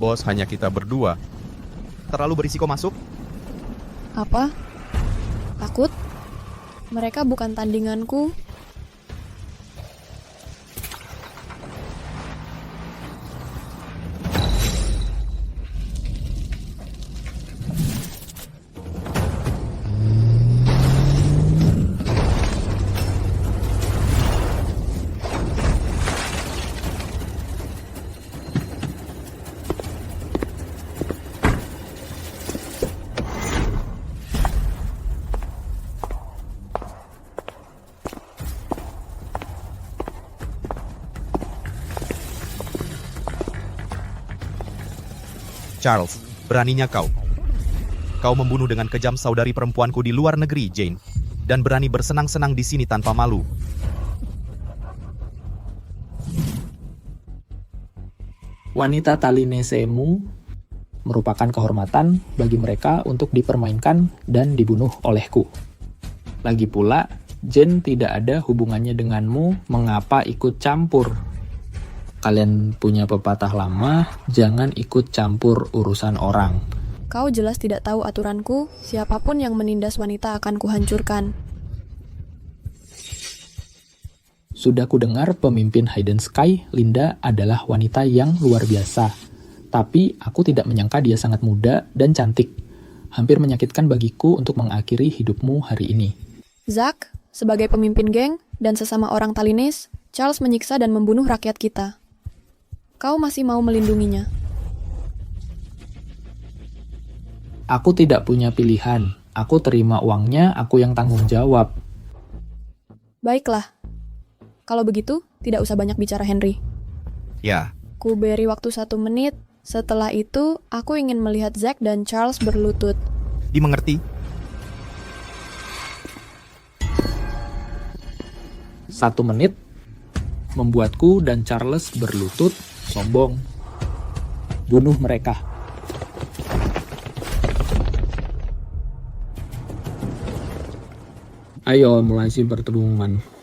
Bos, hanya kita berdua. Terlalu berisiko masuk? Apa? Takut? Mereka bukan tandinganku. Charles, beraninya kau. Kau membunuh dengan kejam saudari perempuanku di luar negeri, Jane. Dan berani bersenang-senang di sini tanpa malu. Wanita Talinesemu merupakan kehormatan bagi mereka untuk dipermainkan dan dibunuh olehku. Lagi pula, Jane tidak ada hubungannya denganmu, mengapa ikut campur? Kalian punya pepatah lama, jangan ikut campur urusan orang. Kau jelas tidak tahu aturanku, siapapun yang menindas wanita akan kuhancurkan. Sudah kudengar pemimpin Hidden Sky, Linda adalah wanita yang luar biasa. Tapi aku tidak menyangka dia sangat muda dan cantik. Hampir menyakitkan bagiku untuk mengakhiri hidupmu hari ini. Zack, sebagai pemimpin geng dan sesama orang Talines, Charles menyiksa dan membunuh rakyat kita. Kau masih mau melindunginya? Aku tidak punya pilihan. Aku terima uangnya, aku yang tanggung jawab. Baiklah. Kalau begitu, tidak usah banyak bicara, Henry. Ya, Ku beri waktu 1 menit. Setelah itu, aku ingin melihat Zack dan Charles berlutut. dimengerti? 1 menit membuatku dan Charles berlutut, sombong. Bunuh mereka. Ayo mulai si pertarungan.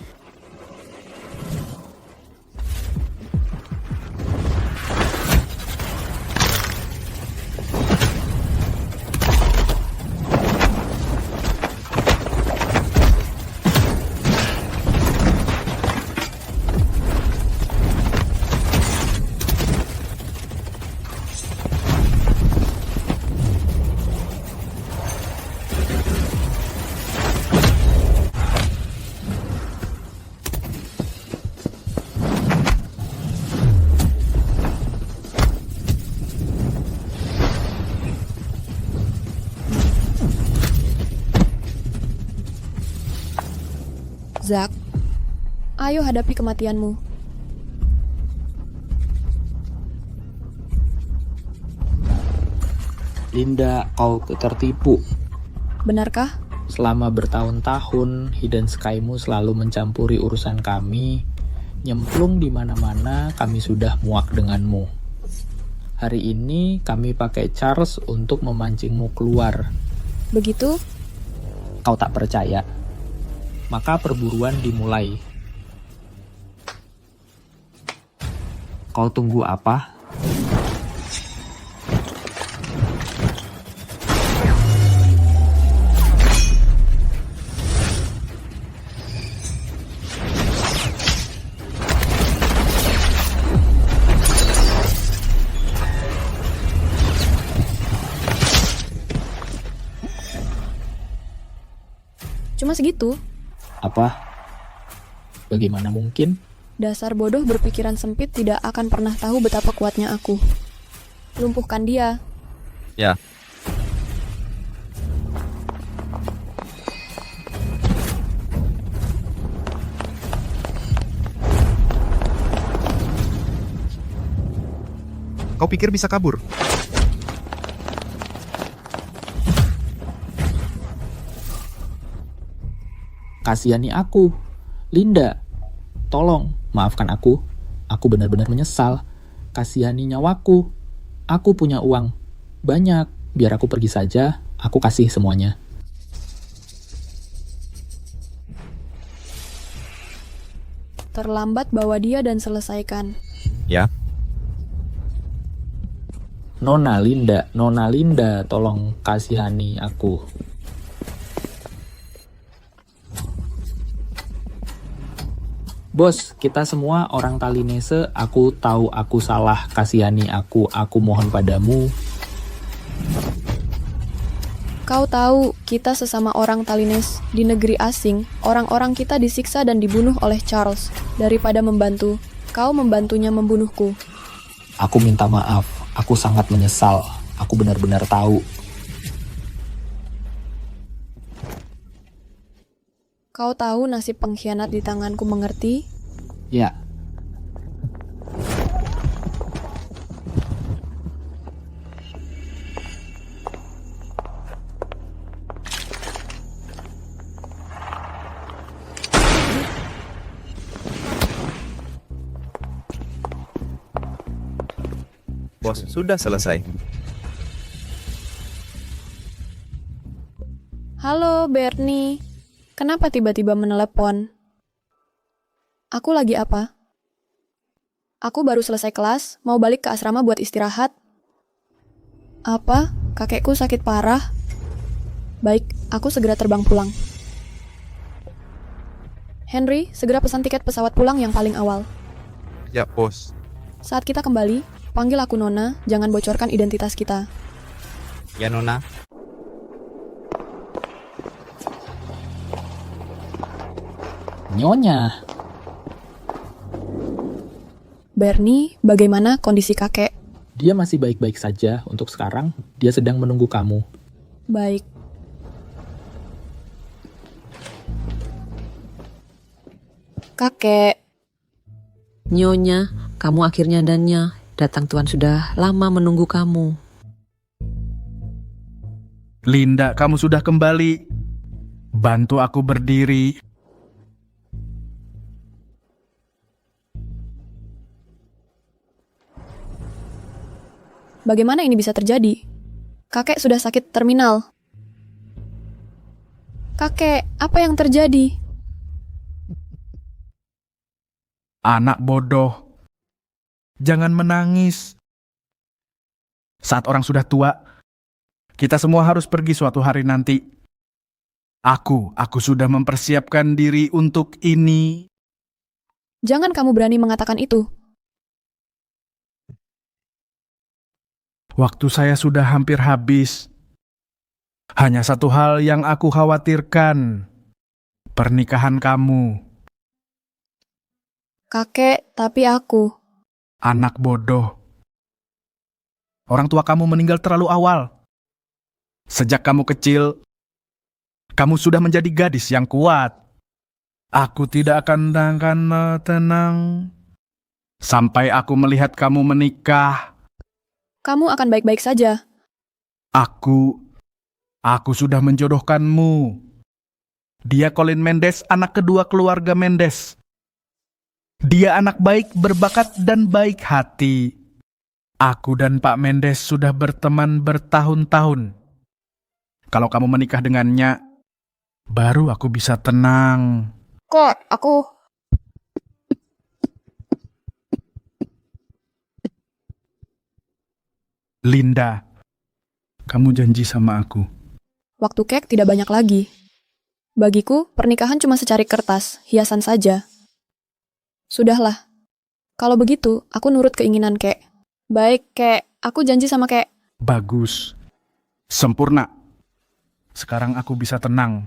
Zack, ayo hadapi kematianmu. Linda, kau tertipu. Benarkah? Selama bertahun-tahun, Hidden Sky-mu selalu mencampuri urusan kami. Nyemplung di mana-mana, kami sudah muak denganmu. Hari ini kami pakai Charles untuk memancingmu keluar. Begitu? Kau tak percaya? Maka perburuan dimulai. Kau tunggu apa? Cuma segitu? Apa? Bagaimana mungkin? Dasar bodoh berpikiran sempit tidak akan pernah tahu betapa kuatnya aku. Lumpuhkan dia. Ya. Kau pikir bisa kabur? Kasihani aku. Linda, tolong, maafkan aku. Aku benar-benar menyesal. Kasihani nyawaku. Aku punya uang. Banyak. Biar aku pergi saja, aku kasih semuanya. Terlambat bawa dia dan selesaikan. Ya. Nona Linda, tolong kasihani aku. Bos, kita semua orang Talinese, aku tahu aku salah, kasihani aku mohon padamu. Kau tahu, kita sesama orang Talines di negeri asing, orang-orang kita disiksa dan dibunuh oleh Charles. Daripada membantu, kau membantunya membunuhku. Aku minta maaf, aku sangat menyesal, aku benar-benar tahu. Kau tahu nasib pengkhianat di tanganku, mengerti? Ya, Bos, sudah selesai. Halo, Bernie. Kenapa tiba-tiba menelepon? Aku lagi apa? Aku baru selesai kelas, mau balik ke asrama buat istirahat. Apa? Kakekku sakit parah? Baik, aku segera terbang pulang. Henry, segera pesan tiket pesawat pulang yang paling awal. Ya, bos. Saat kita kembali, panggil aku Nona, jangan bocorkan identitas kita. Ya, Nona. Nyonya. Bernie, bagaimana kondisi kakek? Dia masih baik-baik saja untuk sekarang. Dia sedang menunggu kamu. Baik. Kakek, Nyonya, kamu akhirnya dannya. Datang Tuan sudah lama menunggu kamu. Linda, kamu sudah kembali. Bantu aku berdiri. bagaimana ini bisa terjadi? Kakek sudah sakit terminal. Kakek, apa yang terjadi? Anak bodoh. Jangan menangis. Saat orang sudah tua, kita semua harus pergi suatu hari nanti. Aku sudah mempersiapkan diri untuk ini. Jangan kamu berani mengatakan itu. Waktu saya sudah hampir habis. Hanya satu hal yang aku khawatirkan. Pernikahan kamu. Kakek, tapi aku. Anak bodoh. Orang tua kamu meninggal terlalu awal. Sejak kamu kecil, kamu sudah menjadi gadis yang kuat. Aku tidak akan tenang sampai aku melihat kamu menikah. Kamu akan baik-baik saja. Aku sudah menjodohkanmu. Dia Colin Mendes, anak kedua keluarga Mendes. Dia anak baik, berbakat, dan baik hati. Aku dan Pak Mendes sudah berteman bertahun-tahun. Kalau kamu menikah dengannya, baru aku bisa tenang. Kok, aku... Linda, kamu janji sama aku. Waktu kek tidak banyak lagi. Bagiku, pernikahan cuma secari kertas, hiasan saja. Sudahlah. Kalau begitu, aku nurut keinginan kek. Baik, kek. Aku janji sama kek. Bagus. Sempurna. Sekarang aku bisa tenang.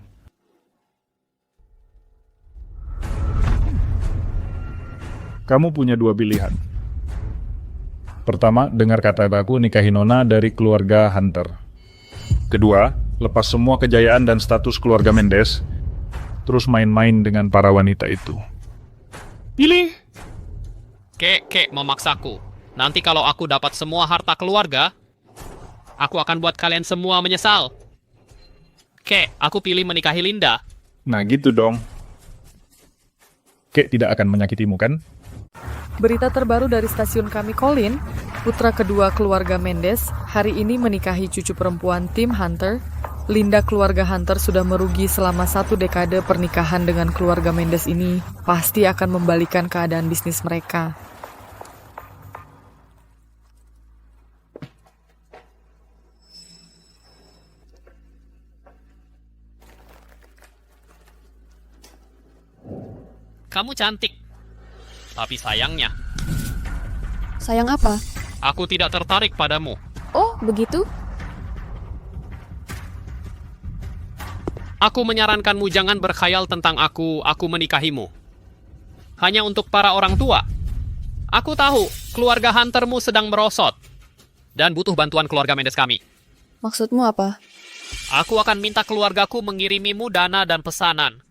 Kamu punya dua pilihan. Pertama, dengar kata-kataku nikahi Nona dari keluarga Hunter. Kedua, lepas semua kejayaan dan status keluarga Mendes, terus main-main dengan para wanita itu. Pilih! Kek memaksaku. Nanti kalau aku dapat semua harta keluarga, aku akan buat kalian semua menyesal. Kek, aku pilih menikahi Linda. Nah gitu dong. Kek tidak akan menyakitimu kan? Berita terbaru dari stasiun kami, Colin, putra kedua keluarga Mendes, hari ini menikahi cucu perempuan Tim Hunter. Linda keluarga Hunter sudah merugi selama 1 dekade pernikahan dengan keluarga Mendes ini. Pasti akan membalikan keadaan bisnis mereka. Kamu cantik. Tapi sayangnya, Sayang apa? aku tidak tertarik padamu. Oh, begitu? Aku menyarankanmu jangan berkhayal tentang aku menikahimu. Hanya untuk para orang tua. Aku tahu keluarga Huntermu sedang merosot dan butuh bantuan keluarga Mendes kami. Maksudmu apa? Aku akan minta keluargaku mengirimimu dana dan pesanan.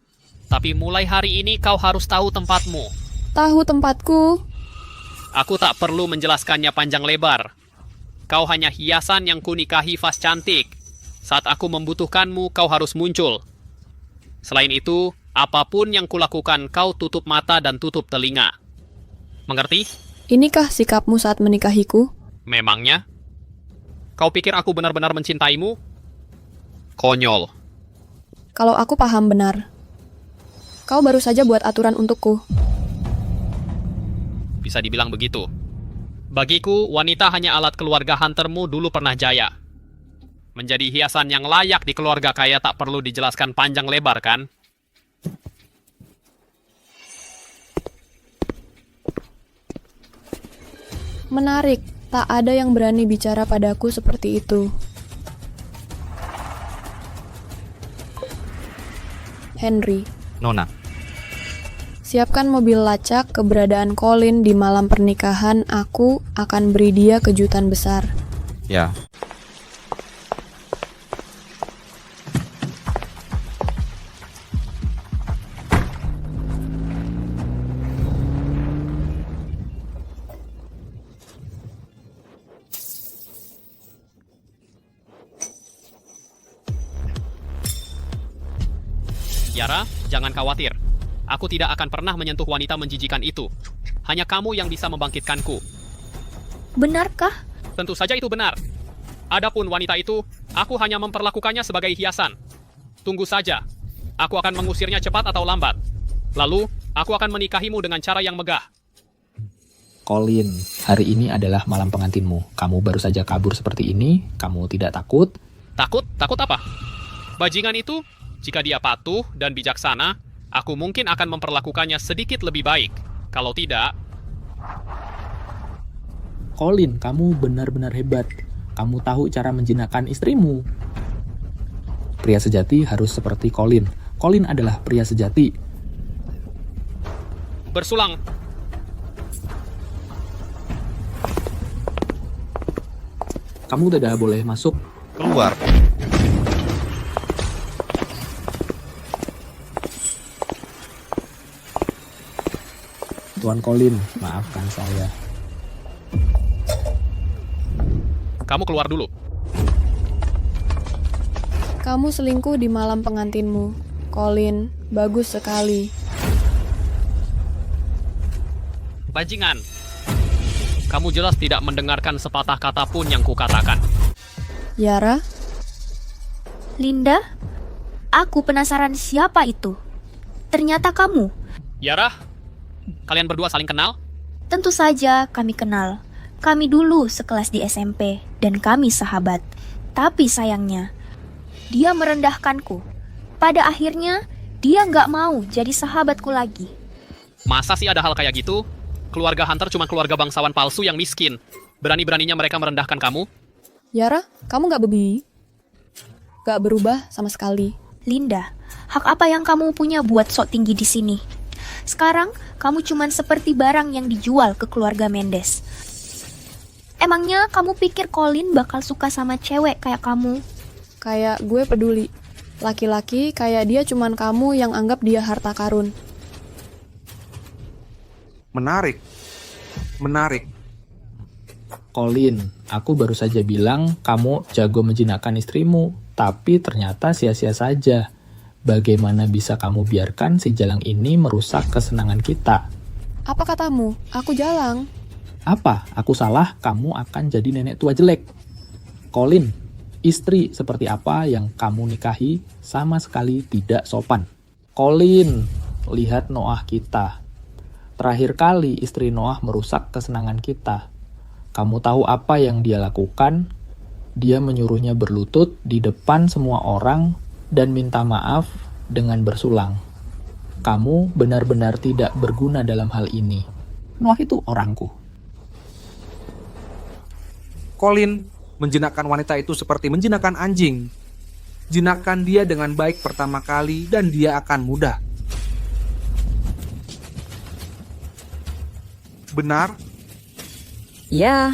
Tapi mulai hari ini kau harus tahu tempatmu. Tahu tempatku? Aku tak perlu menjelaskannya panjang lebar. Kau hanya hiasan yang kunikahi Vas cantik. Saat aku membutuhkanmu, kau harus muncul. Selain itu, apapun yang kulakukan, kau tutup mata dan tutup telinga. Mengerti? Inikah sikapmu saat menikahiku? Memangnya? Kau pikir aku benar-benar mencintaimu? Konyol. Kalau aku paham benar. Kau baru saja buat aturan untukku. Bisa dibilang begitu. Bagiku, wanita hanya alat keluarga Huntermu dulu pernah jaya. Menjadi hiasan yang layak di keluarga kaya tak perlu dijelaskan panjang lebar, kan? Menarik, tak ada yang berani bicara padaku seperti itu. Henry, Nona, siapkan mobil lacak keberadaan Colin di malam pernikahan. Aku akan beri dia kejutan besar. ya. Yara, jangan khawatir. Aku tidak akan pernah menyentuh wanita menjijikan itu. Hanya kamu yang bisa membangkitkanku. Benarkah? Tentu saja itu benar. Adapun wanita itu, aku hanya memperlakukannya sebagai hiasan. Tunggu saja. Aku akan mengusirnya cepat atau lambat. Lalu, aku akan menikahimu dengan cara yang megah. Colin, hari ini adalah malam pengantinmu. Kamu baru saja kabur seperti ini, kamu tidak takut? Takut? Takut apa? Bajingan itu, jika dia patuh dan bijaksana, aku mungkin akan memperlakukannya sedikit lebih baik. Kalau tidak, Colin, kamu benar-benar hebat. Kamu tahu cara menjinakkan istrimu. Pria sejati harus seperti Colin. Colin adalah pria sejati. bersulang. Kamu tidak boleh masuk. Keluar. Tuan Colin, maafkan saya. Kamu keluar dulu. Kamu selingkuh di malam pengantinmu. Colin, bagus sekali. Bajingan. Kamu jelas tidak mendengarkan sepatah kata pun yang kukatakan. Yara, Linda, aku penasaran siapa itu. Ternyata kamu. Yara, kalian berdua saling kenal? Tentu saja kami kenal. Kami dulu sekelas di SMP dan kami sahabat. Tapi sayangnya, dia merendahkanku. Pada akhirnya, dia nggak mau jadi sahabatku lagi. Masa sih ada hal kayak gitu? Keluarga Hunter cuma keluarga bangsawan palsu yang miskin. Berani-beraninya mereka merendahkan kamu? Yara, kamu gak bebi? Gak berubah sama sekali. Linda, hak apa yang kamu punya buat sok tinggi di sini? Sekarang, kamu cuman seperti barang yang dijual ke keluarga Mendes. Emangnya kamu pikir Colin bakal suka sama cewek kayak kamu? Kayak gue peduli. Laki-laki kayak dia cuman kamu yang anggap dia harta karun. Menarik. Colin, aku baru saja bilang kamu jago menjinakkan istrimu, tapi ternyata sia-sia saja. Bagaimana bisa kamu biarkan si jalang ini merusak kesenangan kita? Apa katamu? Aku jalang. Apa? Aku salah, kamu akan jadi nenek tua jelek. Colin, istri seperti apa yang kamu nikahi sama sekali tidak sopan. Colin, lihat Noah kita. Terakhir kali istri Noah merusak kesenangan kita. Kamu tahu apa yang dia lakukan? Dia menyuruhnya berlutut di depan semua orang dan minta maaf dengan bersulang. Kamu benar-benar tidak berguna dalam hal ini. Noah itu orangku. Colin, menjinakkan wanita itu seperti menjinakkan anjing. Jinakkan dia dengan baik pertama kali dan dia akan mudah. Benar, Ya,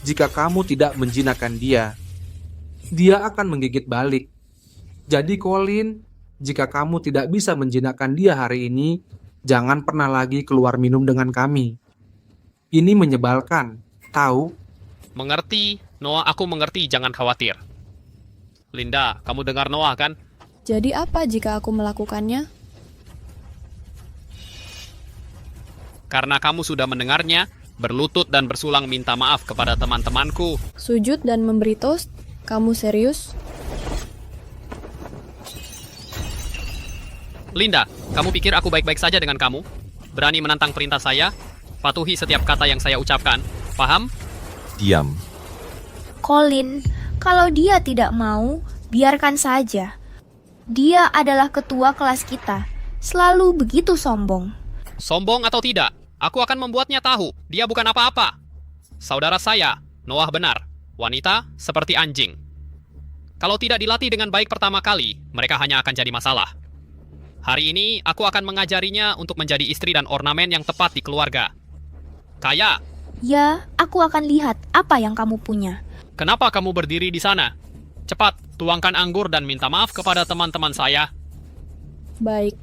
jika kamu tidak menjinakkan dia, dia akan menggigit balik. Jadi Colin, jika kamu tidak bisa menjinakkan dia hari ini, jangan pernah lagi keluar minum dengan kami. Ini menyebalkan, tahu? Mengerti, Noah, aku mengerti, jangan khawatir. Linda, kamu dengar Noah kan? Jadi apa jika aku melakukannya? Karena kamu sudah mendengarnya, berlutut dan bersulang minta maaf kepada teman-temanku. Sujud dan memberi toast? Kamu serius? Linda, kamu pikir aku baik-baik saja dengan kamu? Berani menantang perintah saya? Patuhi setiap kata yang saya ucapkan. Paham? Diam. Colin, kalau dia tidak mau, biarkan saja. Dia adalah ketua kelas kita. Selalu begitu sombong. Sombong atau tidak, aku akan membuatnya tahu dia bukan apa-apa. Saudara saya, Noah benar. Wanita seperti anjing. Kalau tidak dilatih dengan baik pertama kali, mereka hanya akan jadi masalah. Hari ini, aku akan mengajarinya untuk menjadi istri dan ornamen yang tepat di keluarga. Kaya, Ya, aku akan lihat apa yang kamu punya. kenapa kamu berdiri di sana? Cepat, tuangkan anggur dan minta maaf kepada teman-teman saya. Baik.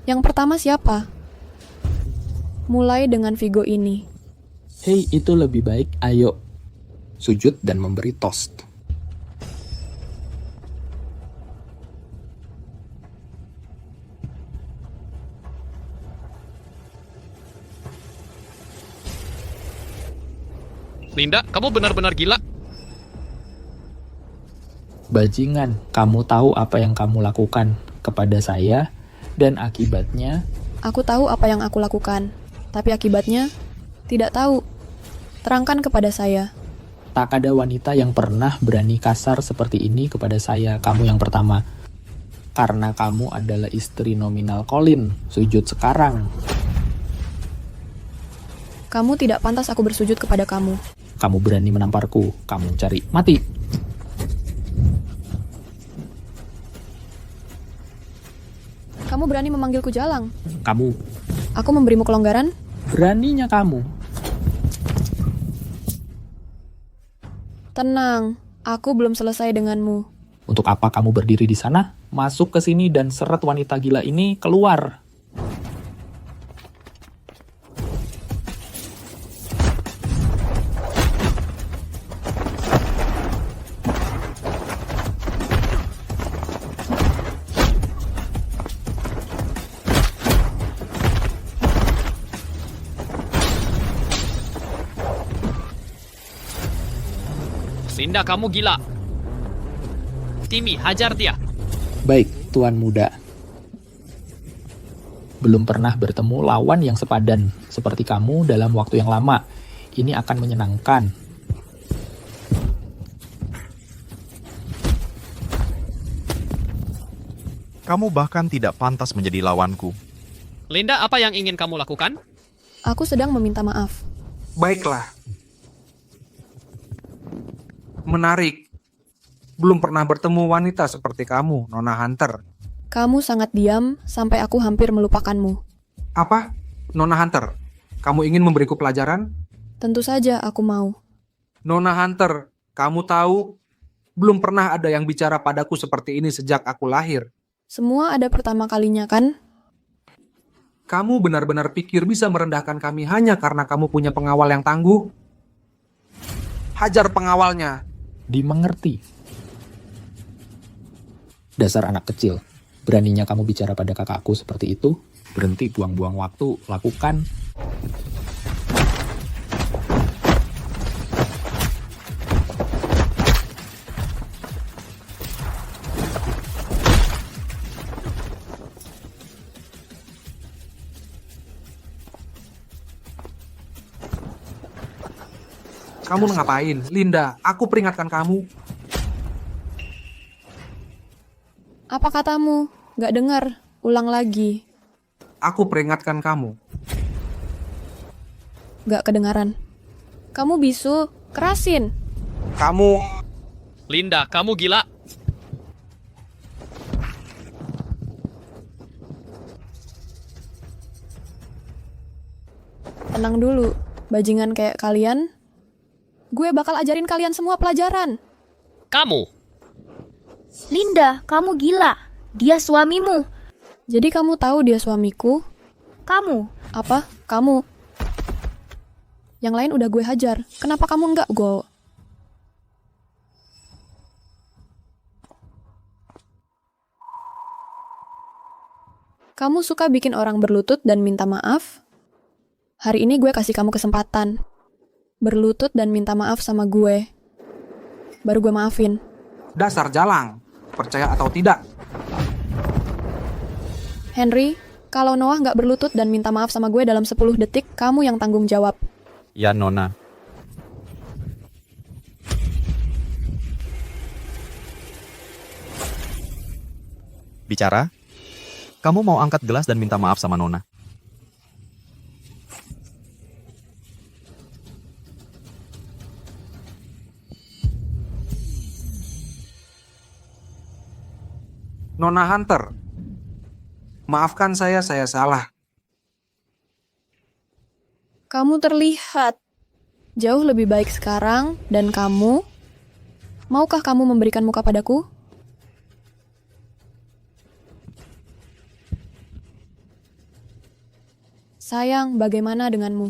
Yang pertama siapa? Mulai dengan Vigo ini. Hei, itu lebih baik, ayo. Sujud dan memberi toast. Linda, kamu benar-benar gila. Bajingan, kamu tahu apa yang kamu lakukan kepada saya, dan akibatnya Aku tahu apa yang aku lakukan, tapi akibatnya tidak tahu. Terangkan kepada saya. tak ada wanita yang pernah berani kasar seperti ini kepada saya, kamu yang pertama. Karena kamu adalah istri nominal Colin, sujud sekarang. Kamu tidak pantas aku bersujud kepada kamu. Kamu berani menamparku, kamu cari mati. Kamu berani memanggilku Jalang. Kamu, Aku memberimu kelonggaran. beraninya kamu. Tenang, aku belum selesai denganmu. Untuk apa kamu berdiri di sana? Masuk ke sini dan seret wanita gila ini keluar. Linda, kamu gila. Timmy, hajar dia. Baik, Tuan Muda. Belum pernah bertemu lawan yang sepadan seperti kamu dalam waktu yang lama. Ini akan menyenangkan. Kamu bahkan tidak pantas menjadi lawanku. Linda, apa yang ingin kamu lakukan? Aku sedang meminta maaf. Baiklah. Menarik. Belum pernah bertemu wanita seperti kamu, Nona Hunter. Kamu sangat diam sampai aku hampir melupakanmu. Apa? Nona Hunter, kamu ingin memberiku pelajaran? Tentu saja aku mau. Nona Hunter, kamu tahu, belum pernah ada yang bicara padaku seperti ini sejak aku lahir. Semua ada pertama kalinya kan? Kamu benar-benar pikir bisa merendahkan kami hanya karena kamu punya pengawal yang tangguh? Hajar pengawalnya. Dimengerti. Dasar anak kecil. Beraninya kamu bicara pada kakakku seperti itu? Berhenti buang-buang waktu, lakukan. Kamu ngapain? Linda, aku peringatkan kamu. Apa katamu? Gak dengar. Ulang lagi. Aku peringatkan kamu. Gak kedengaran. Kamu bisu. Kerasin. Kamu... Linda, kamu gila. Tenang dulu. Bajingan kayak kalian, gue bakal ajarin kalian semua pelajaran. Kamu. Linda, kamu gila. Dia suamimu. Jadi kamu tahu dia suamiku? Kamu. Apa? Kamu. Yang lain udah gue hajar. Kenapa kamu enggak, Go? Kamu suka bikin orang berlutut dan minta maaf? Hari ini gue kasih kamu kesempatan. Berlutut dan minta maaf sama gue. Baru gue maafin. Dasar jalang. Percaya atau tidak? Henry, kalau Noah nggak berlutut dan minta maaf sama gue dalam 10 detik, kamu yang tanggung jawab. Ya, Nona. Bicara? Kamu mau angkat gelas dan minta maaf sama Nona. Nona Hunter, maafkan saya salah. Kamu terlihat jauh lebih baik sekarang, dan kamu, maukah kamu memberikan muka padaku? Sayang, bagaimana denganmu?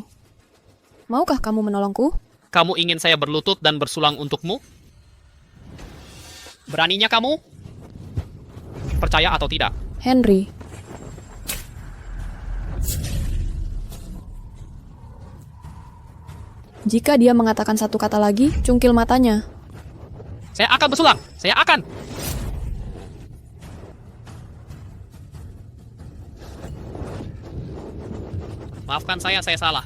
Maukah kamu menolongku? Kamu ingin saya berlutut dan bersulang untukmu? Beraninya kamu? Percaya atau tidak? Henry. Jika dia mengatakan satu kata lagi, cungkil matanya. Saya akan bersulang. Saya akan. Maafkan saya salah.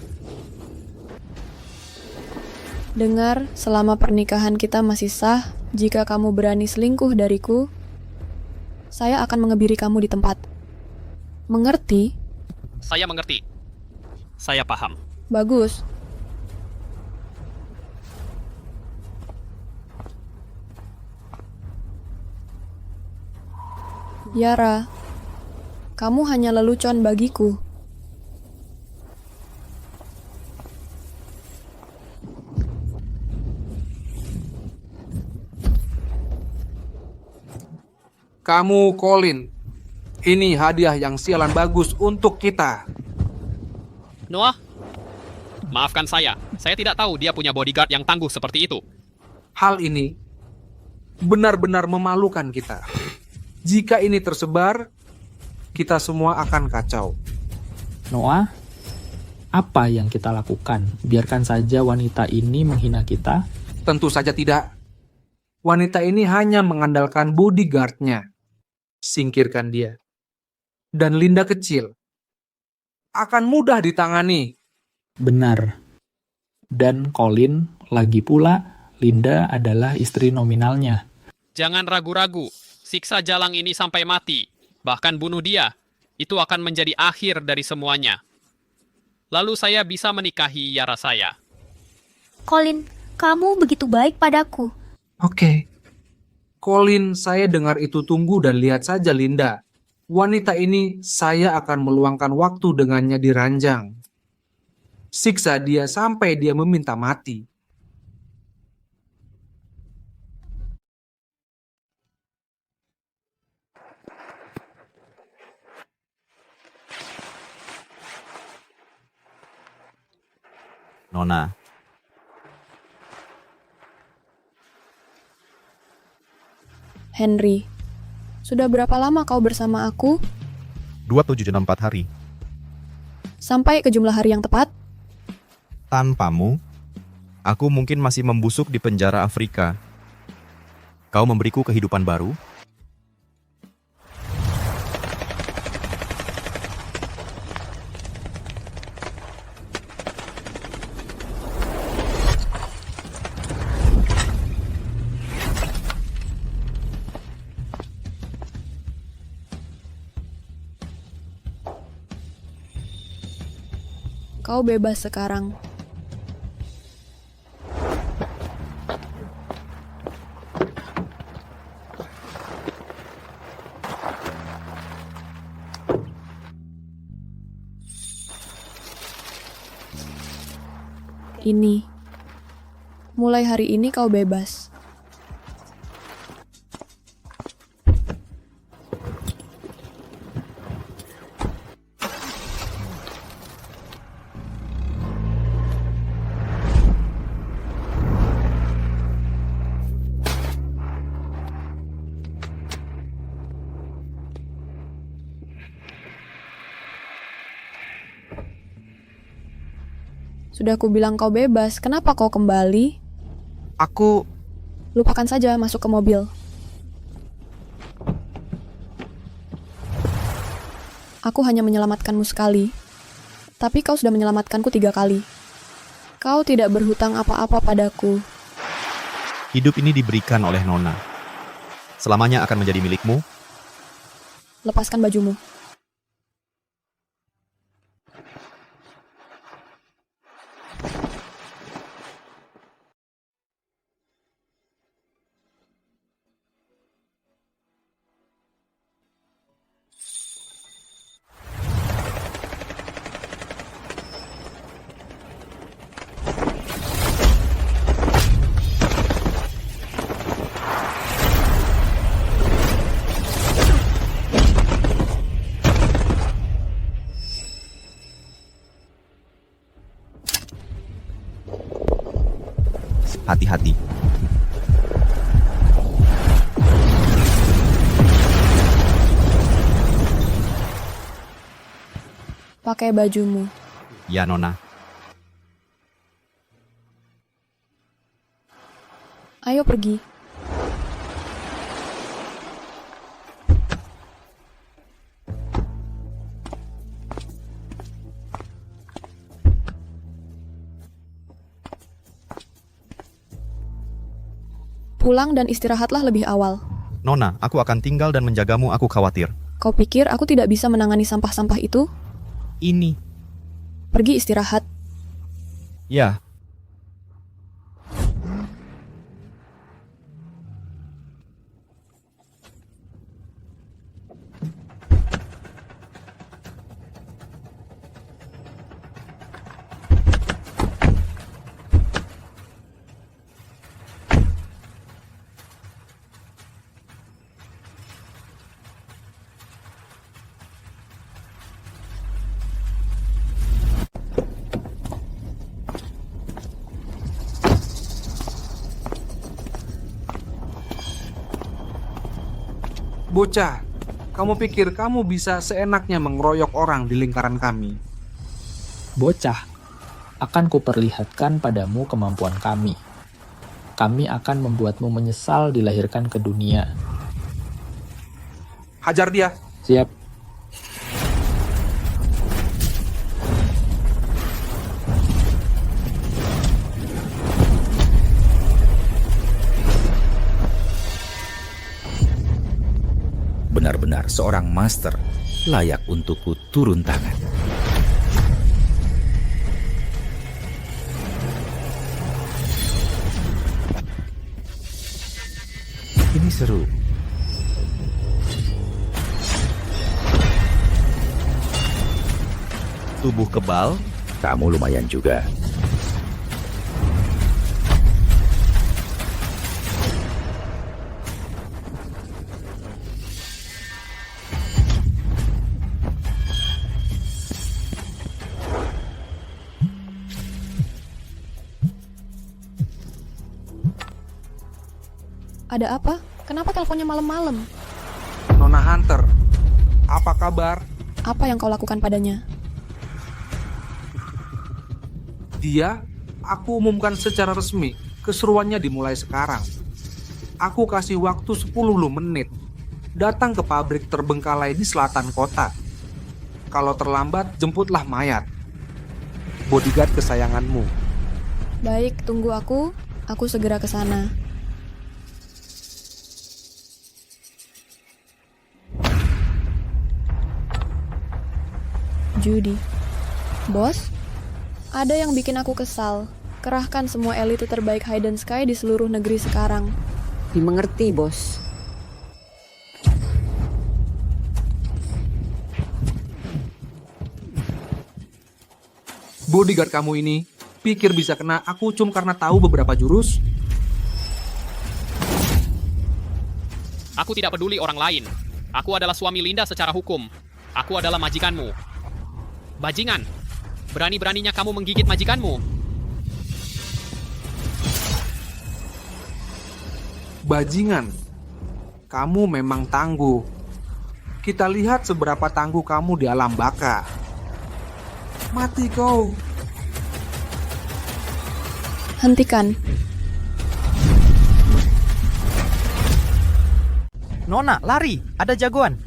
Dengar, selama pernikahan kita masih sah, jika kamu berani selingkuh dariku, saya akan mengebiri kamu di tempat. Mengerti? Saya mengerti. Saya paham. Bagus. Yara, kamu hanya lelucon bagiku. Kamu, Colin. Ini hadiah yang sialan bagus untuk kita. Noah, maafkan saya. Saya tidak tahu dia punya bodyguard yang tangguh seperti itu. Hal ini benar-benar memalukan kita. Jika ini tersebar, kita semua akan kacau. Noah, apa yang kita lakukan? Biarkan saja wanita ini menghina kita? Tentu saja tidak. Wanita ini hanya mengandalkan bodyguard-nya. Singkirkan dia. Dan Linda kecil. Akan mudah ditangani. Benar. Dan Colin, lagi pula, Linda adalah istri nominalnya. Jangan ragu-ragu. Siksa Jalang ini sampai mati. Bahkan bunuh dia. Itu akan menjadi akhir dari semuanya. Lalu saya bisa menikahi Yara saya. Colin, kamu begitu baik padaku. Oke. Colin, saya dengar itu tunggu dan lihat saja Linda. Wanita ini saya akan meluangkan waktu dengannya di ranjang. Siksa dia sampai dia meminta mati. Nona. Henry, sudah berapa lama kau bersama aku? 2764 hari. Sampai ke jumlah hari yang tepat? Tanpamu, aku mungkin masih membusuk di penjara Afrika. Kau memberiku kehidupan baru? Kau bebas sekarang. Ini. Mulai hari ini kau bebas. Sudah aku bilang kau bebas, kenapa kau kembali? Aku... Lupakan saja, masuk ke mobil. Aku hanya menyelamatkanmu sekali, tapi kau sudah menyelamatkanku 3 kali. Kau tidak berhutang apa-apa padaku. Hidup ini diberikan oleh Nona. Selamanya akan menjadi milikmu. Lepaskan bajumu. Hati-hati. Pakai bajumu. Ya, Nona. Ayo pergi. Pulang dan istirahatlah lebih awal. Nona, aku akan tinggal dan menjagamu, aku khawatir. Kau pikir aku tidak bisa menangani sampah-sampah itu? Ini. Pergi istirahat. Ya. Bocah, kamu pikir kamu bisa seenaknya mengeroyok orang di lingkaran kami? Bocah, akan kuperlihatkan padamu kemampuan kami. Kami akan membuatmu menyesal dilahirkan ke dunia. Hajar dia. Siap. Benar-benar seorang master, layak untukku turun tangan. Ini seru. Tubuh kebal. Kamu lumayan juga. Ada apa? Kenapa teleponnya malam-malam? Nona Hunter, apa kabar? Apa yang kau lakukan padanya? Dia, aku umumkan secara resmi, keseruannya dimulai sekarang. Aku kasih waktu 10 menit. Datang ke pabrik terbengkalai di selatan kota. Kalau terlambat, jemputlah mayat. Bodyguard kesayanganmu. Baik, tunggu aku. Aku segera ke sana. Judy. Bos? Ada yang bikin aku kesal. Kerahkan semua elite terbaik Hidden Sky di seluruh negeri sekarang. Dimengerti, bos. Bodyguard kamu ini pikir bisa kena aku cuma karena tahu beberapa jurus? Aku tidak peduli orang lain. Aku adalah suami Linda secara hukum. Aku adalah majikanmu. Bajingan, berani-beraninya kamu menggigit majikanmu. Bajingan, kamu memang tangguh. Kita lihat seberapa tangguh kamu di alam baka. Mati kau. Hentikan. Nona, lari! Ada jagoan!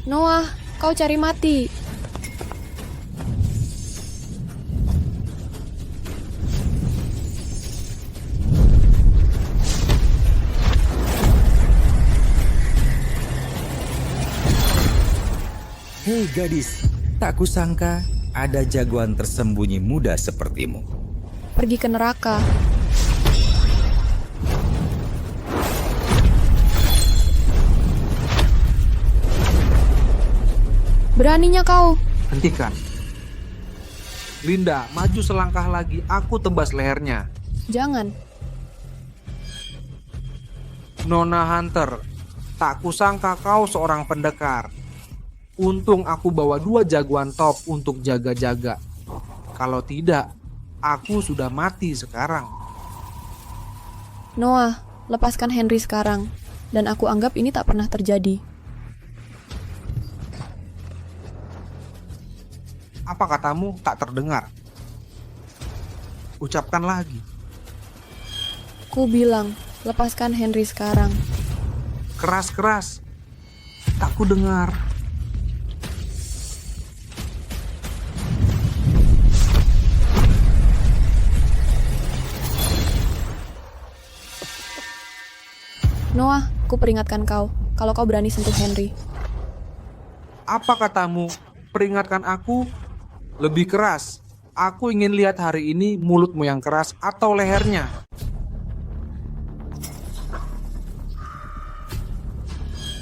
Noah, kau cari mati. Hei gadis, tak kusangka ada jagoan tersembunyi muda sepertimu. Pergi ke neraka. Beraninya kau. Hentikan. Linda, maju selangkah lagi, aku tebas lehernya. Jangan. Nona Hunter, tak kusangka kau seorang pendekar. Untung aku bawa 2 jagoan top untuk jaga-jaga. Kalau tidak, aku sudah mati sekarang. Noah, lepaskan Henry sekarang. Dan aku anggap ini tak pernah terjadi. Apa katamu tak terdengar? Ucapkan lagi. Ku bilang, lepaskan Henry sekarang. Keras-keras. Tak ku dengar. Noah, ku peringatkan kau, kalau kau berani sentuh Henry. Apa katamu? Peringatkan aku? Lebih keras. Aku ingin lihat hari ini mulutmu yang keras atau lehernya.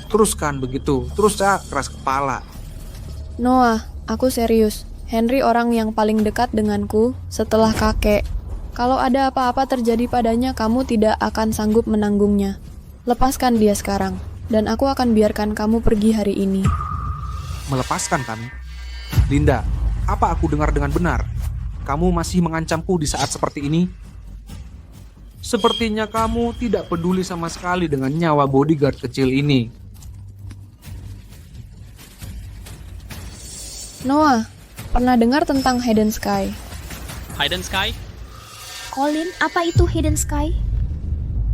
Teruskan begitu, terus keras kepala. Noah, aku serius. Henry orang yang paling dekat denganku setelah kakek. Kalau ada apa-apa terjadi padanya, kamu tidak akan sanggup menanggungnya. Lepaskan dia sekarang, dan aku akan biarkan kamu pergi hari ini. Melepaskan kami? Linda, apa aku dengar dengan benar? Kamu masih mengancamku di saat seperti ini? Sepertinya kamu tidak peduli sama sekali dengan nyawa bodyguard kecil ini. Noah, pernah dengar tentang Hidden Sky? Hidden Sky, Colin, apa itu Hidden Sky?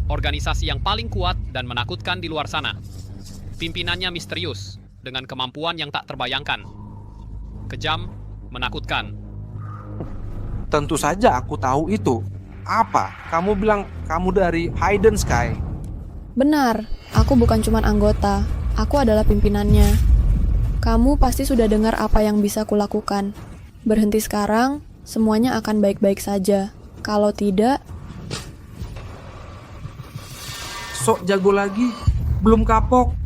organisasi yang paling kuat dan menakutkan di luar sana. Pimpinannya misterius, dengan kemampuan yang tak terbayangkan. Kejam, menakutkan. Tentu saja aku tahu itu. Apa? Kamu bilang kamu dari Hidden Sky? Benar, aku bukan cuma anggota, aku adalah pimpinannya. Kamu pasti sudah dengar apa yang bisa kulakukan. Berhenti sekarang, semuanya akan baik-baik saja. Kalau tidak... Sok jago lagi, belum kapok.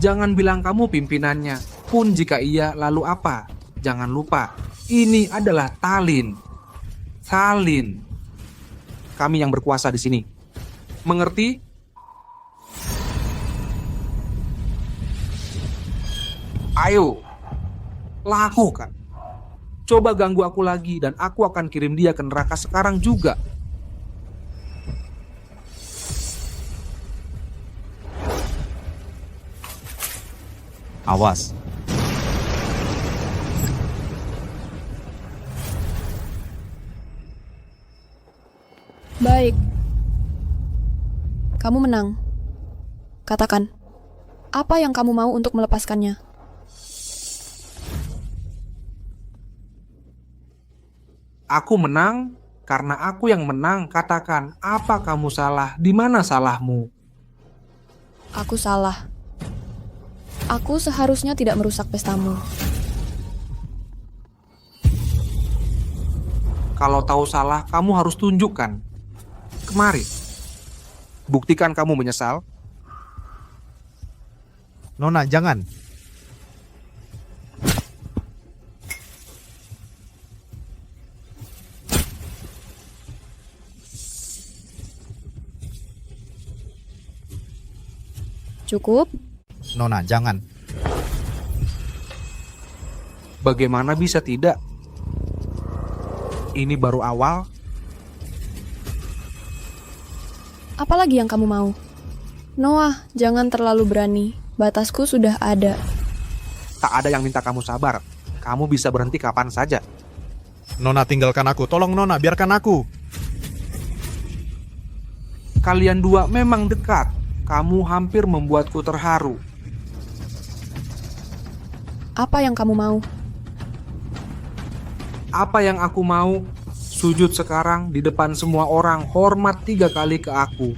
Jangan bilang kamu pimpinannya. Pun jika iya, lalu apa? Jangan lupa, ini adalah Talin. Talin. Kami yang berkuasa di sini. Mengerti? Ayo, lakukan. Coba ganggu aku lagi dan aku akan kirim dia ke neraka sekarang juga. Awas. Baik. Kamu menang. Katakan, apa yang kamu mau untuk melepaskannya? Aku menang karena aku yang menang. Katakan, apa kamu salah? Di mana salahmu? Aku salah. Aku seharusnya tidak merusak pestamu. Kalau tahu salah, kamu harus tunjukkan. Kemari. Buktikan kamu menyesal. Nona, jangan. Cukup? Nona, jangan. Bagaimana bisa tidak? Ini baru awal. Apalagi yang kamu mau? Noah, jangan terlalu berani. Batasku sudah ada. Tak ada yang minta kamu sabar. Kamu bisa berhenti kapan saja. Nona, tinggalkan aku. Tolong Nona, biarkan aku. Kalian dua memang dekat. Kamu hampir membuatku terharu. Apa yang kamu mau? Apa yang aku mau? Sujud sekarang di depan semua orang, hormat 3 kali ke aku.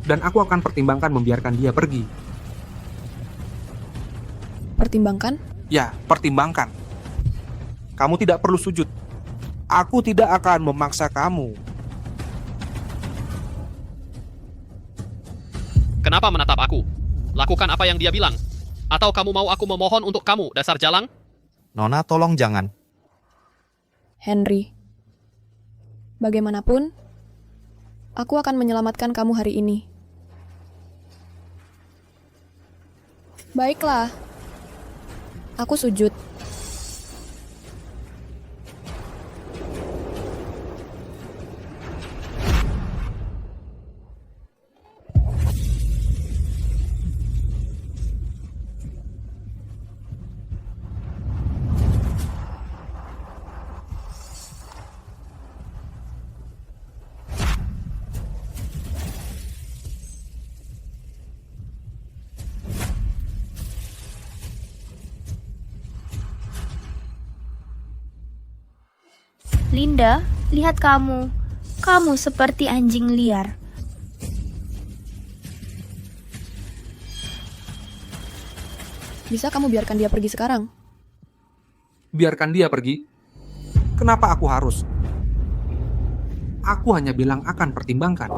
Dan aku akan pertimbangkan membiarkan dia pergi. Pertimbangkan? Ya, pertimbangkan. Kamu tidak perlu sujud. Aku tidak akan memaksa kamu. Kenapa menatap aku? Lakukan apa yang dia bilang. Atau kamu mau aku memohon untuk kamu, dasar jalang? Nona, tolong jangan. Henry. Bagaimanapun, aku akan menyelamatkan kamu hari ini. Baiklah. Aku sujud. Linda, lihat kamu. Kamu seperti anjing liar. Bisa kamu biarkan dia pergi sekarang? Biarkan dia pergi. Kenapa aku harus? Aku hanya bilang akan pertimbangkan.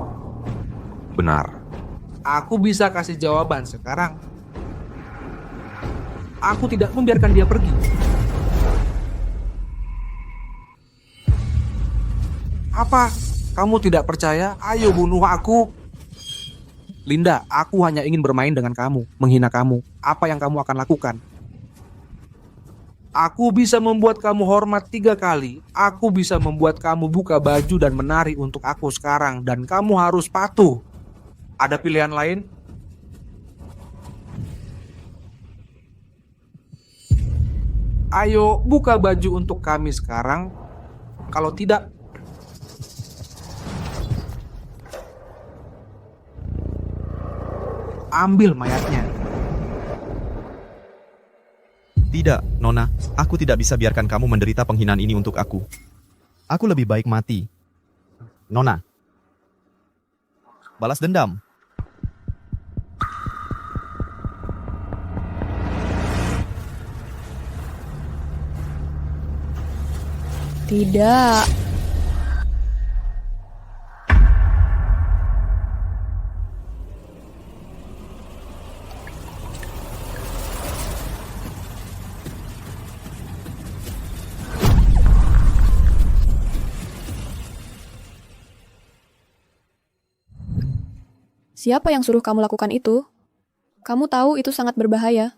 Benar. Aku bisa kasih jawaban sekarang. Aku tidak membiarkan dia pergi. Apa? Kamu tidak percaya? Ayo bunuh aku. Linda, aku hanya ingin bermain dengan kamu, menghina kamu. Apa yang kamu akan lakukan? Aku bisa membuat kamu hormat 3 kali. Aku bisa membuat kamu buka baju dan menari untuk aku sekarang. Dan kamu harus patuh. Ada pilihan lain? Ayo, buka baju untuk kami sekarang. Kalau tidak, ambil mayatnya. Tidak, Nona. Aku tidak bisa biarkan kamu menderita penghinaan ini untuk aku. Aku lebih baik mati. Nona. Balas dendam. Tidak. Siapa yang suruh kamu lakukan itu? Kamu tahu itu sangat berbahaya.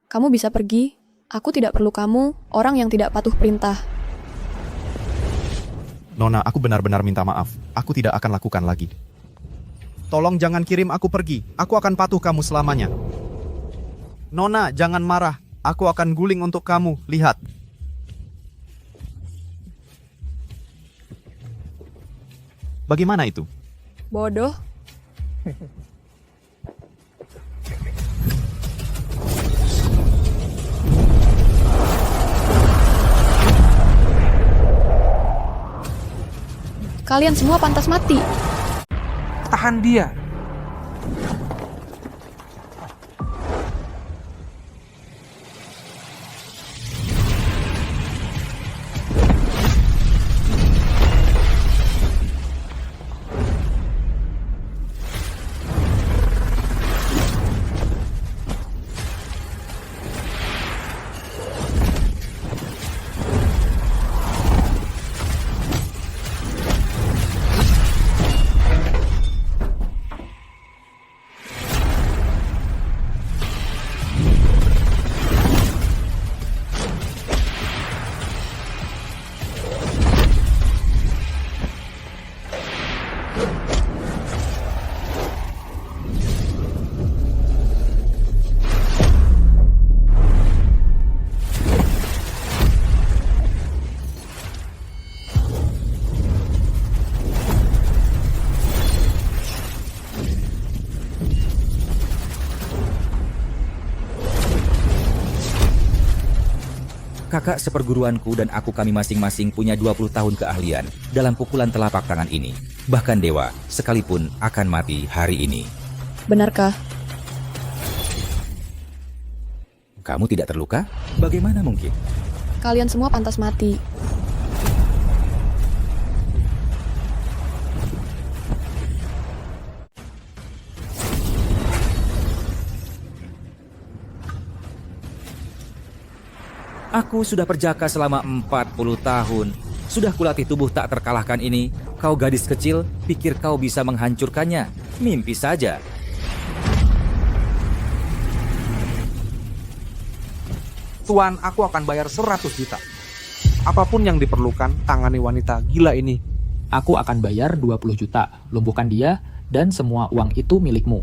Kamu bisa pergi. Aku tidak perlu kamu, orang yang tidak patuh perintah. Nona, aku benar-benar minta maaf. Aku tidak akan lakukan lagi. Tolong jangan kirim aku pergi. Aku akan patuh kamu selamanya. Nona, jangan marah. Aku akan guling untuk kamu. Lihat. Bagaimana itu? Bodoh. Kalian semua pantas mati. Tahan dia. Kakak seperguruanku dan kami masing-masing punya 20 tahun keahlian dalam pukulan telapak tangan ini. Bahkan dewa sekalipun akan mati hari ini. Benarkah? Kamu tidak terluka? Bagaimana mungkin? Kalian semua pantas mati. Aku sudah perjaka selama 40 tahun. Sudah kulatih tubuh tak terkalahkan ini. Kau gadis kecil, pikir kau bisa menghancurkannya? Mimpi saja. Tuan, aku akan bayar 100 juta. Apapun yang diperlukan, tangani wanita gila ini. Aku akan bayar 20 juta, lumpuhkan dia, dan semua uang itu milikmu.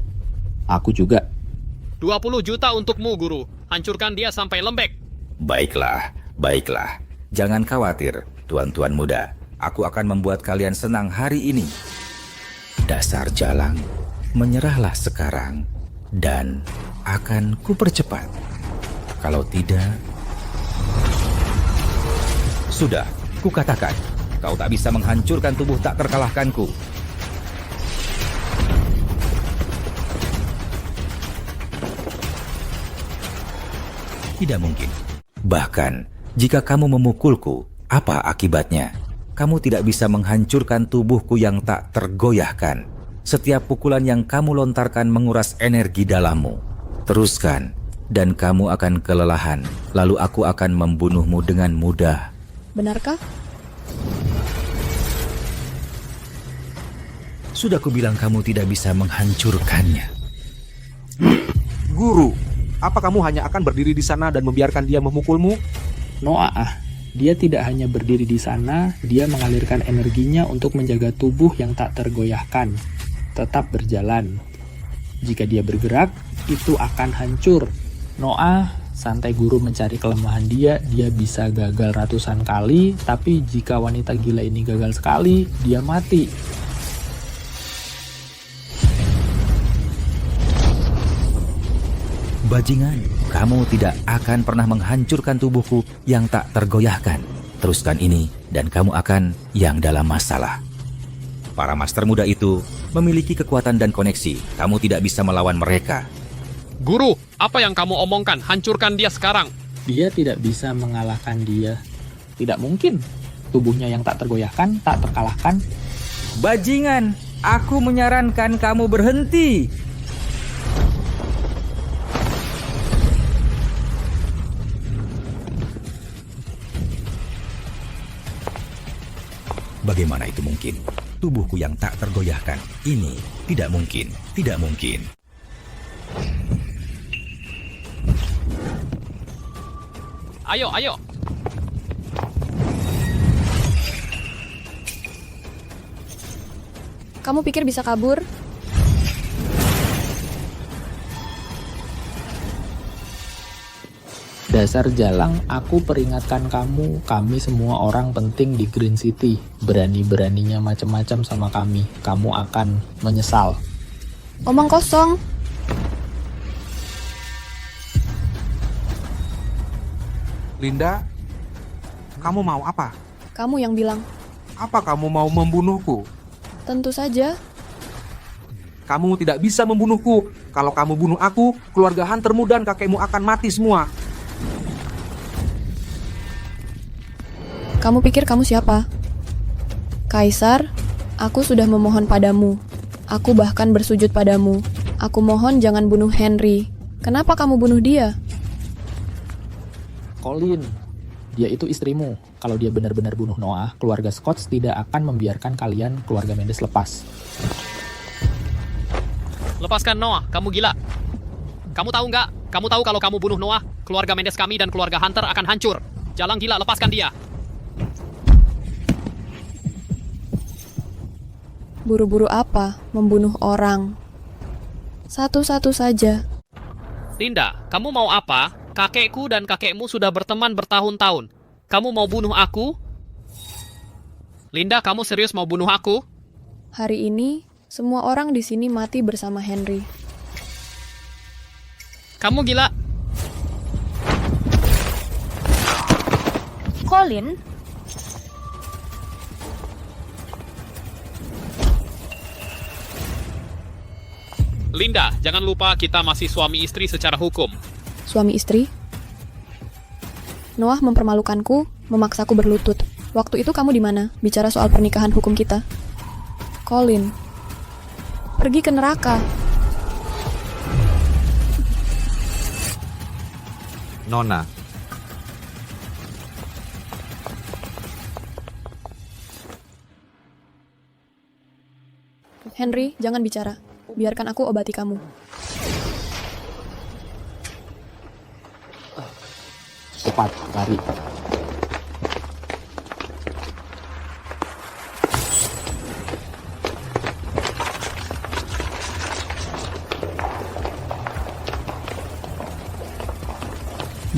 Aku juga. 20 juta untukmu, Guru. Hancurkan dia sampai lembek. Baiklah, baiklah. Jangan khawatir, tuan-tuan muda. Aku akan membuat kalian senang hari ini. Dasar jalang, menyerahlah sekarang. Dan akan kupercepat. Kalau tidak... Sudah, kukatakan. Kau tak bisa menghancurkan tubuh tak terkalahkanku. Tidak mungkin. Bahkan, jika kamu memukulku, apa akibatnya? Kamu tidak bisa menghancurkan tubuhku yang tak tergoyahkan. Setiap pukulan yang kamu lontarkan menguras energi dalammu. Teruskan, dan kamu akan kelelahan. Lalu aku akan membunuhmu dengan mudah. Benarkah? Sudah kubilang kamu tidak bisa menghancurkannya. Guru, apa kamu hanya akan berdiri di sana dan membiarkan dia memukulmu? Noah, dia tidak hanya berdiri di sana, dia mengalirkan energinya untuk menjaga tubuh yang tak tergoyahkan. Tetap berjalan. Jika dia bergerak, itu akan hancur. Noah, santai guru mencari kelemahan dia bisa gagal ratusan kali, tapi jika wanita gila ini gagal sekali, dia mati. Bajingan, kamu tidak akan pernah menghancurkan tubuhku yang tak tergoyahkan. Teruskan ini, dan kamu akan yang dalam masalah. Para master muda itu memiliki kekuatan dan koneksi. Kamu tidak bisa melawan mereka. Guru, apa yang kamu omongkan? Hancurkan dia sekarang. Dia tidak bisa mengalahkan dia. Tidak mungkin. Tubuhnya yang tak tergoyahkan, tak terkalahkan. Bajingan, aku menyarankan kamu berhenti. Bagaimana itu mungkin? Tubuhku yang tak tergoyahkan. Ini tidak mungkin. Tidak mungkin. Ayo, ayo. Kamu pikir bisa kabur? Dasar jalang, aku peringatkan kamu, kami semua orang penting di Green City. Berani-beraninya macam-macam sama kami, kamu akan menyesal. Omong kosong. Linda, kamu mau apa? Kamu yang bilang. Apa kamu mau membunuhku? Tentu saja. Kamu tidak bisa membunuhku. Kalau kamu bunuh aku, keluarga Huntermu dan kakekmu akan mati semua. Kamu pikir kamu siapa? Kaisar, aku sudah memohon padamu. Aku bahkan bersujud padamu. Aku mohon jangan bunuh Henry. Kenapa kamu bunuh dia? Colin, dia itu istrimu. Kalau dia benar-benar bunuh Noah, keluarga Scott tidak akan membiarkan kalian, keluarga Mendes, lepas. Lepaskan Noah, kamu gila. Kamu tahu nggak? Kamu tahu kalau kamu bunuh Noah, keluarga Mendes kami dan keluarga Hunter akan hancur. Jalang gila, lepaskan dia. Buru-buru apa? Membunuh orang. Satu-satu saja. Linda, kamu mau apa? Kakekku dan kakekmu sudah berteman bertahun-tahun. Kamu mau bunuh aku? Linda, kamu serius mau bunuh aku? Hari ini, semua orang di sini mati bersama Henry. Kamu gila. Colin, Linda, jangan lupa kita masih suami istri secara hukum. Suami istri? Noah mempermalukanku, memaksaku berlutut. Waktu itu kamu di mana? Bicara soal pernikahan hukum kita. Colin, pergi ke neraka. Nona, Henry, jangan bicara. Biarkan aku obati kamu. Cepat, lari.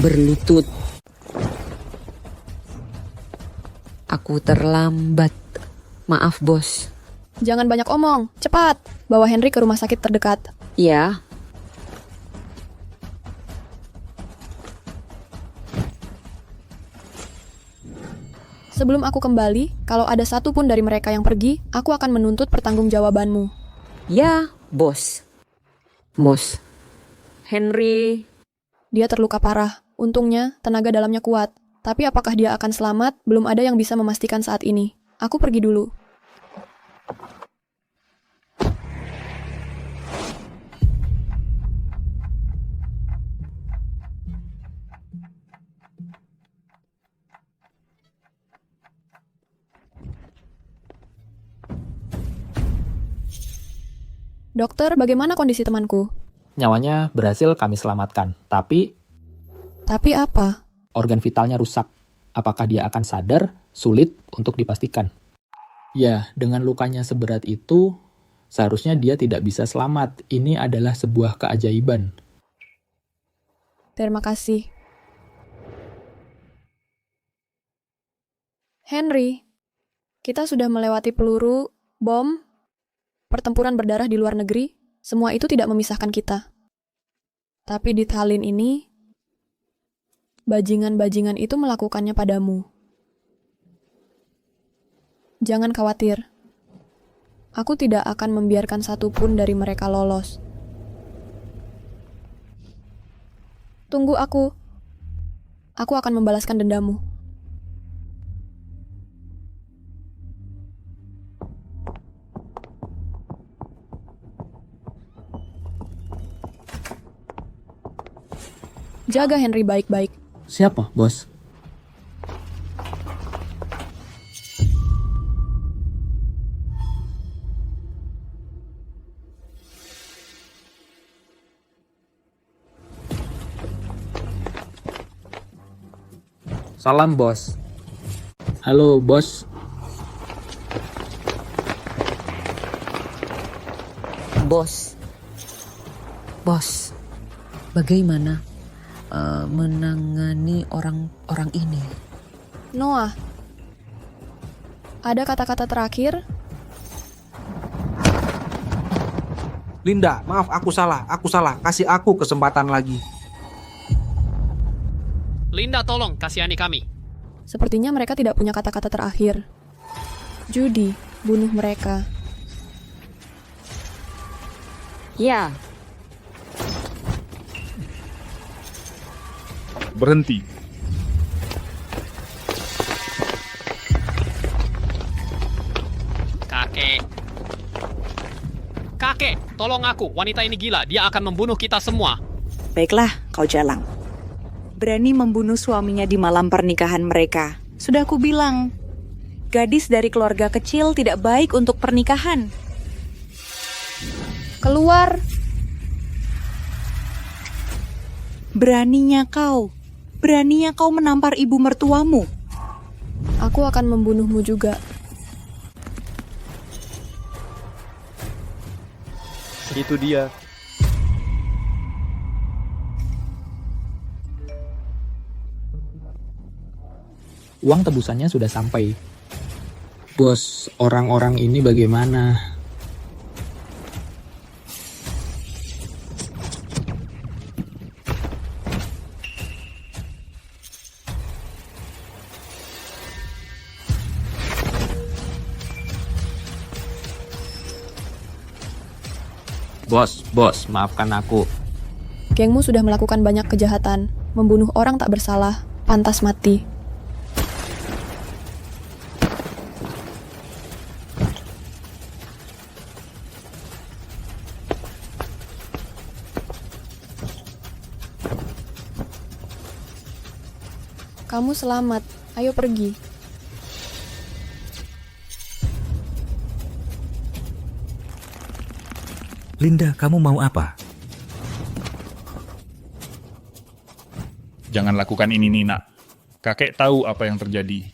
Berlutut. Aku terlambat. Maaf, bos. Jangan banyak omong. Cepat, bawa Henry ke rumah sakit terdekat. Ya, Sebelum aku kembali, kalau ada satu pun dari mereka yang pergi, aku akan menuntut pertanggungjawabanmu. ya, bos. Bos. Henry. Dia terluka parah. Untungnya, tenaga dalamnya kuat. Tapi apakah dia akan selamat? Belum ada yang bisa memastikan saat ini. Aku pergi dulu. Dokter, bagaimana kondisi temanku? Nyawanya berhasil kami selamatkan, tapi Tapi apa? organ vitalnya rusak. Apakah dia akan sadar? Sulit untuk dipastikan. Ya, dengan lukanya seberat itu, seharusnya dia tidak bisa selamat. Ini adalah sebuah keajaiban. Terima kasih. Henry, kita sudah melewati peluru, bom, pertempuran berdarah di luar negeri. Semua itu tidak memisahkan kita. Tapi di Tallinn ini, bajingan-bajingan itu melakukannya padamu. Jangan khawatir. Aku tidak akan membiarkan satupun dari mereka lolos. Tunggu aku. Aku akan membalaskan dendamu. Jaga Henry baik-baik. Siapa, bos? Salam, bos. Halo, bos. Bos. Bos. Bagaimana menangani orang-orang ini? Noah, ada kata-kata terakhir? Linda, maaf aku salah. Kasih aku kesempatan lagi. Linda, tolong kasihani kami. Sepertinya mereka tidak punya kata-kata terakhir. Judy, bunuh mereka. Ya, Berhenti. Kakek, tolong aku. Wanita ini gila. Dia akan membunuh kita semua. Baiklah, kau jalang. Berani membunuh suaminya di malam pernikahan mereka. Sudah aku bilang, gadis dari keluarga kecil tidak baik untuk pernikahan. Keluar! Beraninya kau menampar ibu mertuamu. Aku akan membunuhmu juga. itu dia. Uang tebusannya sudah sampai. Bos, orang-orang ini bagaimana? Bos, maafkan aku. Gengmu sudah melakukan banyak kejahatan, membunuh orang tak bersalah, pantas mati. Kamu selamat, ayo pergi. Linda, kamu mau apa? Jangan lakukan ini, Nina. Kakek tahu apa yang terjadi.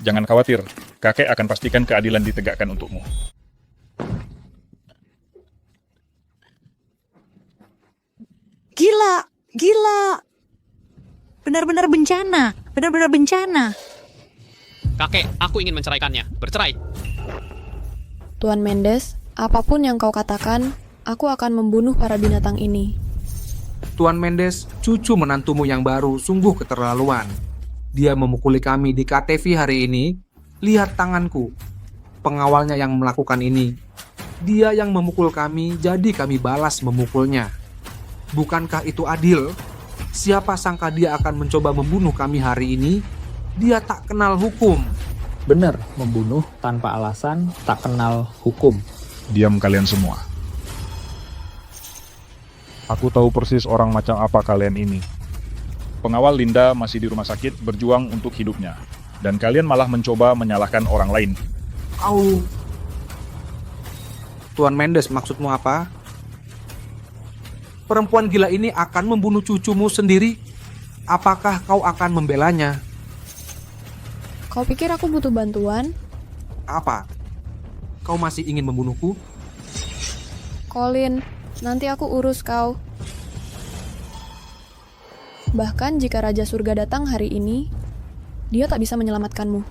Jangan khawatir, kakek akan pastikan keadilan ditegakkan untukmu. Gila. Benar-benar bencana. Kakek, aku ingin menceraikannya. Bercerai. Tuan Mendes, apapun yang kau katakan, aku akan membunuh para binatang ini. Tuan Mendes, cucu menantumu yang baru sungguh keterlaluan. Dia memukuli kami di KTV hari ini. Lihat tanganku. Pengawalnya yang melakukan ini. Dia yang memukul kami, jadi kami balas memukulnya. Bukankah itu adil? Siapa sangka dia akan mencoba membunuh kami hari ini? Dia tak kenal hukum. Benar, membunuh tanpa alasan, tak kenal hukum. Diam kalian semua. Aku tahu persis orang macam apa kalian ini. Pengawal Linda masih di rumah sakit berjuang untuk hidupnya. Dan kalian malah mencoba menyalahkan orang lain. Au. Tuan Mendes, maksudmu apa? Perempuan gila ini akan membunuh cucumu sendiri. Apakah kau akan membelanya? Kau pikir aku butuh bantuan? Apa? Kau masih ingin membunuhku? Colin, nanti aku urus kau. Bahkan jika Raja Surga datang hari ini, dia tak bisa menyelamatkanmu.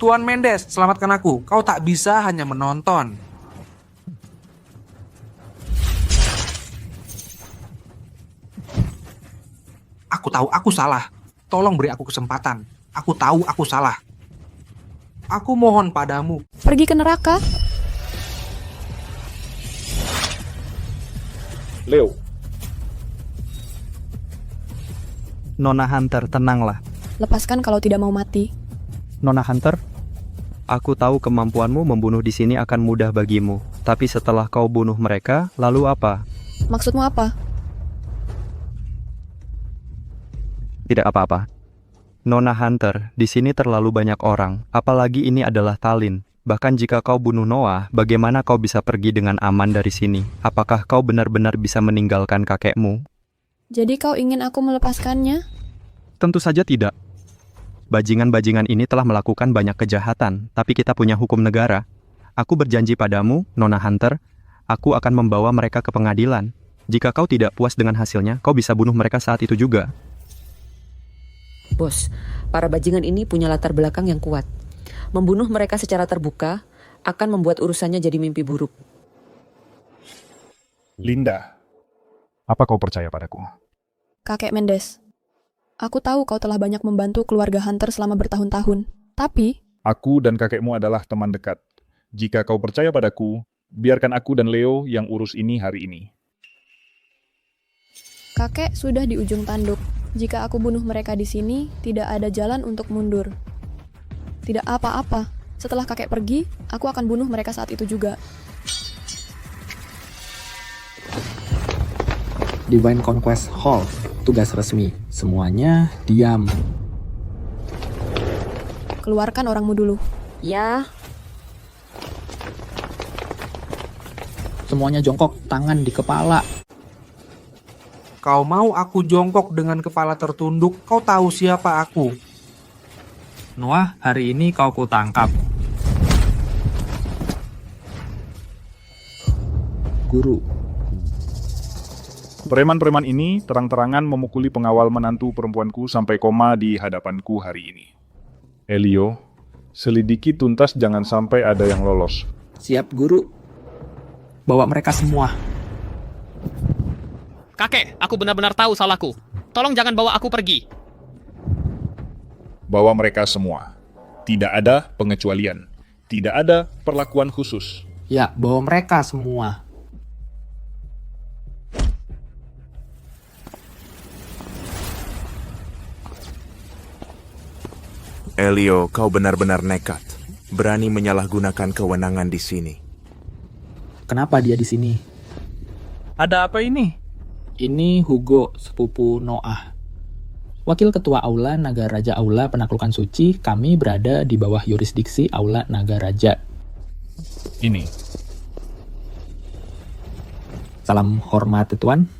Tuan Mendes, selamatkan aku. Kau tak bisa hanya menonton. Aku tahu aku salah. Tolong beri aku kesempatan. Aku tahu aku salah. Aku mohon padamu. Pergi ke neraka. Leo. Nona Hunter, tenanglah. Lepaskan kalau tidak mau mati. Nona Hunter, aku tahu kemampuanmu membunuh di sini akan mudah bagimu. Tapi setelah kau bunuh mereka, lalu apa? Maksudmu apa? Tidak apa-apa. Nona Hunter, di sini terlalu banyak orang. Apalagi ini adalah Tallinn. Bahkan jika kau bunuh Noah, bagaimana kau bisa pergi dengan aman dari sini? Apakah kau benar-benar bisa meninggalkan kakekmu? Jadi kau ingin aku melepaskannya? Tentu saja tidak. Bajingan-bajingan ini telah melakukan banyak kejahatan, tapi kita punya hukum negara. Aku berjanji padamu, Nona Hunter, aku akan membawa mereka ke pengadilan. Jika kau tidak puas dengan hasilnya, kau bisa bunuh mereka saat itu juga. Bos, para bajingan ini punya latar belakang yang kuat. Membunuh mereka secara terbuka akan membuat urusannya jadi mimpi buruk. Linda, apa kau percaya padaku? Kakek Mendes, aku tahu kau telah banyak membantu keluarga Hunter selama bertahun-tahun. Tapi, Aku dan kakekmu adalah teman dekat. Jika kau percaya padaku, biarkan aku dan Leo yang urus ini hari ini. kakek sudah di ujung tanduk. Jika aku bunuh mereka di sini, tidak ada jalan untuk mundur. Tidak apa-apa. Setelah kakek pergi, aku akan bunuh mereka saat itu juga. Divine Conquest Hall, tugas resmi. Semuanya diam. Keluarkan orangmu dulu. Ya, Semuanya jongkok, tangan di kepala. Kau mau aku jongkok dengan kepala tertunduk? Kau tahu siapa aku? Noah, hari ini kau kutangkap. Guru. Preman-preman ini terang-terangan memukuli pengawal menantu perempuanku sampai koma di hadapanku hari ini. Elio, selidiki tuntas jangan sampai ada yang lolos. Siap, Guru. Bawa mereka semua. Kakek, aku benar-benar tahu salahku. Tolong jangan bawa aku pergi. Bawa mereka semua. Tidak ada pengecualian. Tidak ada perlakuan khusus. Ya, bawa mereka semua. Elio, kau benar-benar nekat. Berani menyalahgunakan kewenangan di sini. Kenapa dia di sini? Ada apa ini? Ini Hugo, sepupu Noah. Wakil Ketua Aula Naga Raja Aula Penaklukan Suci, kami berada di bawah yurisdiksi Aula Naga Raja. Ini. Salam hormat, Tuan.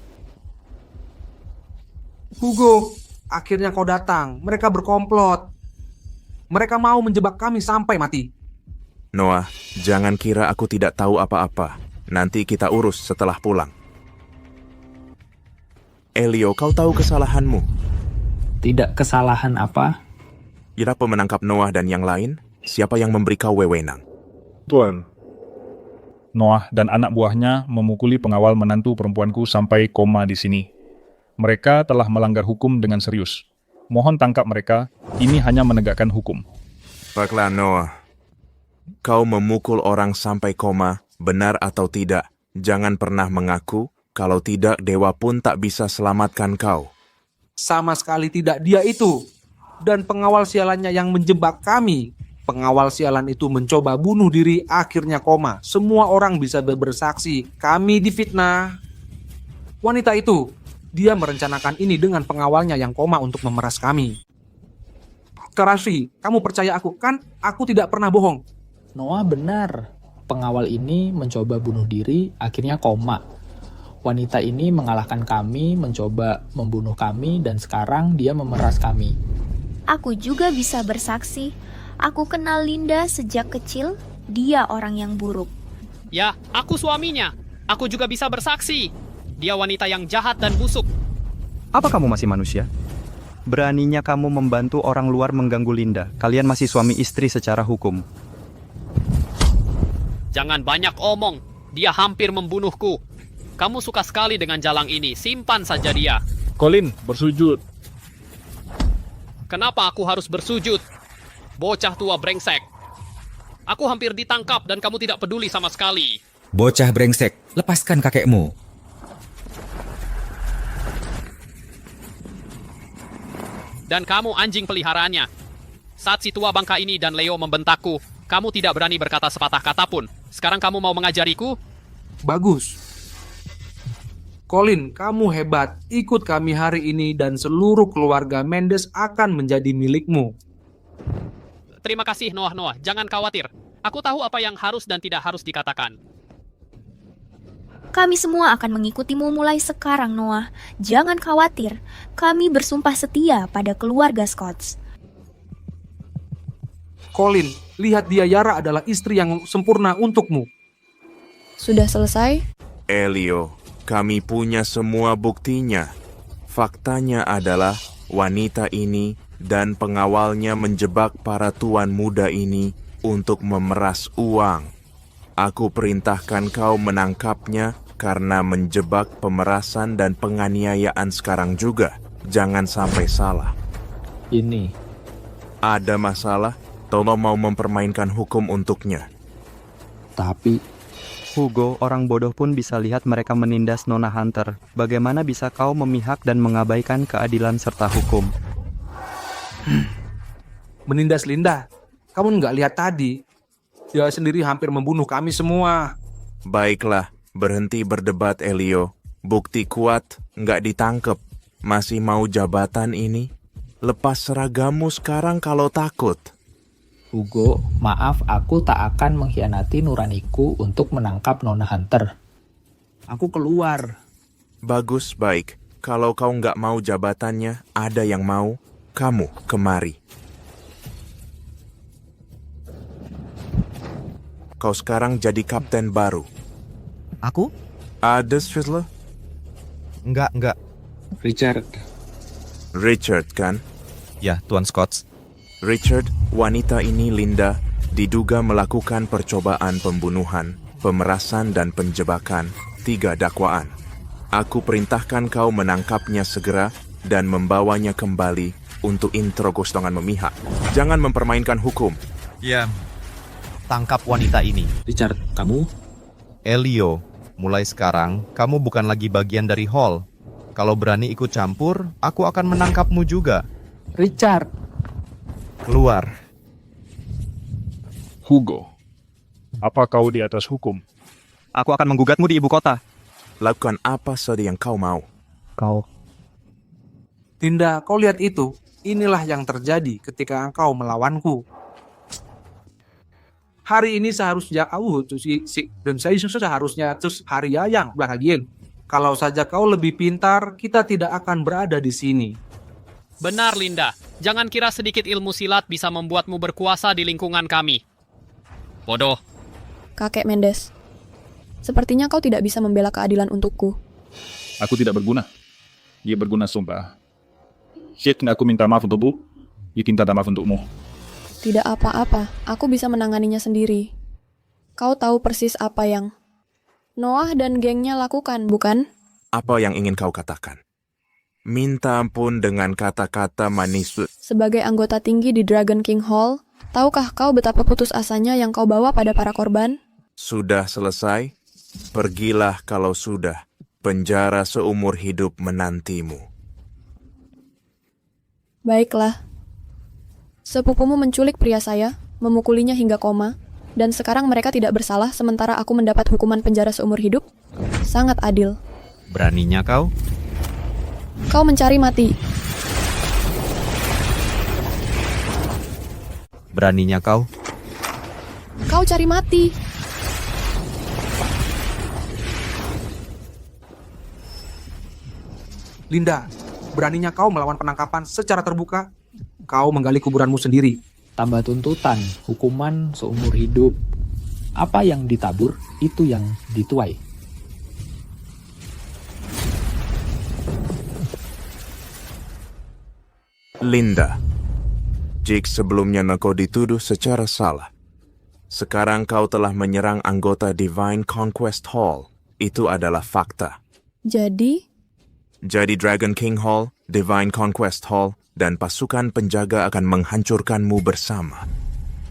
Hugo, akhirnya kau datang. Mereka berkomplot. Mereka mau menjebak kami sampai mati. Noah, jangan kira aku tidak tahu apa-apa. Nanti kita urus setelah pulang. Elio, kau tahu kesalahanmu. Tidak kesalahan apa? Kenapa menangkap Noah dan yang lain? Siapa yang memberi kau wewenang? Tuan. Noah dan anak buahnya memukuli pengawal menantu perempuanku sampai koma di sini. Mereka telah melanggar hukum dengan serius. Mohon tangkap mereka, ini hanya menegakkan hukum. Baiklah Noah, kau memukul orang sampai koma, benar atau tidak, jangan pernah mengaku, kalau tidak dewa pun tak bisa selamatkan kau. Sama sekali tidak, dia itu. Dan pengawal sialannya yang menjebak kami. Pengawal sialan itu mencoba bunuh diri, akhirnya koma. Semua orang bisa bersaksi, kami difitnah. Wanita itu, dia merencanakan ini dengan pengawalnya yang koma untuk memeras kami. Karashi, kamu percaya aku kan? Aku tidak pernah bohong. Noah benar. Pengawal ini mencoba bunuh diri, akhirnya koma. Wanita ini mengalahkan kami, mencoba membunuh kami, dan sekarang dia memeras kami. Aku juga bisa bersaksi. Aku kenal Linda sejak kecil. Dia orang yang buruk. Ya, aku suaminya. Aku juga bisa bersaksi. Dia wanita yang jahat dan busuk. Apa kamu masih manusia? Beraninya kamu membantu orang luar mengganggu Linda. Kalian masih suami istri secara hukum. Jangan banyak omong. Dia hampir membunuhku. Kamu suka sekali dengan jalang ini. Simpan saja dia. Colin, bersujud. Kenapa aku harus bersujud? Bocah tua brengsek. Aku hampir ditangkap dan kamu tidak peduli sama sekali. Bocah brengsek, lepaskan kakekmu. Dan kamu anjing peliharaannya. Saat si tua bangka ini dan Leo membentakku, kamu tidak berani berkata sepatah kata pun. Sekarang kamu mau mengajariku? Bagus. Colin, kamu hebat. Ikut kami hari ini dan seluruh keluarga Mendes akan menjadi milikmu. Terima kasih Noah. Jangan khawatir. Aku tahu apa yang harus dan tidak harus dikatakan. Kami semua akan mengikutimu mulai sekarang, Noah. Jangan khawatir. Kami bersumpah setia pada keluarga Scotts. Colin, lihat dia, Yara adalah istri yang sempurna untukmu. Sudah selesai? Elio, kami punya semua buktinya. Faktanya adalah wanita ini dan pengawalnya menjebak para tuan muda ini untuk memeras uang. Aku perintahkan kau menangkapnya karena menjebak pemerasan dan penganiayaan sekarang juga. Jangan sampai salah. Ini. Ada masalah? Tolong mau mempermainkan hukum untuknya. Tapi Hugo, orang bodoh pun bisa lihat mereka menindas Nona Hunter. Bagaimana bisa kau memihak dan mengabaikan keadilan serta hukum? Menindas Linda? Kamu nggak lihat tadi? Dia sendiri hampir membunuh kami semua. Baiklah, berhenti berdebat Elio. Bukti kuat, nggak ditangkep. Masih mau jabatan ini? Lepas seragammu sekarang kalau takut. Hugo, maaf, aku tak akan mengkhianati nuraniku untuk menangkap Nona Hunter. Aku keluar. Bagus, baik. Kalau kau nggak mau jabatannya, ada yang mau. Kamu kemari. Kau sekarang jadi kapten baru. Aku? Ada, Switzler? Enggak. Richard, kan? Ya, Tuan Scotts. Richard, wanita ini Linda, diduga melakukan percobaan pembunuhan, pemerasan dan penjebakan, 3 dakwaan. Aku perintahkan kau menangkapnya segera dan membawanya kembali untuk interogasi dengan memihak. Jangan mempermainkan hukum. Ya, tangkap wanita ini. Richard, kamu? Elio, mulai sekarang kamu bukan lagi bagian dari Hall. Kalau berani ikut campur, aku akan menangkapmu juga. Richard, Keluar. Hugo, apa kau di atas hukum? Aku akan menggugatmu di ibu kota. Lakukan apa saja yang kau mau. kau Linda, kau lihat itu. Inilah yang terjadi ketika engkau melawanku. Hari ini seharusnya dan saya seharusnya terus hari yang bahagia. Kalau saja kau lebih pintar, kita tidak akan berada di sini. Benar, Linda. Jangan kira sedikit ilmu silat bisa membuatmu berkuasa di lingkungan kami. Bodoh. Kakek Mendes, sepertinya kau tidak bisa membela keadilan untukku. Aku tidak berguna. Dia berguna sumpah. Syed, aku minta maaf untukmu. Dia minta maaf untukmu. Tidak apa-apa, aku bisa menanganinya sendiri. Kau tahu persis apa yang Noah dan gengnya lakukan, bukan? Apa yang ingin kau katakan? Minta ampun dengan kata-kata manis. Sebagai anggota tinggi di Dragon King Hall, tahukah kau betapa putus asanya yang kau bawa pada para korban? Sudah selesai? Pergilah kalau sudah. Penjara seumur hidup menantimu. Baiklah. Sepupumu menculik pria saya, memukulinya hingga koma, dan sekarang mereka tidak bersalah sementara aku mendapat hukuman penjara seumur hidup? Sangat adil. Beraninya kau? Kau mencari mati. Beraninya kau? Kau cari mati. Linda, beraninya kau melawan penangkapan secara terbuka? Kau menggali kuburanmu sendiri. tambah tuntutan, hukuman seumur hidup. Apa yang ditabur, itu yang dituai. Linda, jika sebelumnya kau dituduh secara salah, sekarang kau telah menyerang anggota Divine Conquest Hall. Itu adalah fakta. Jadi Dragon King Hall, Divine Conquest Hall, dan pasukan penjaga akan menghancurkanmu bersama.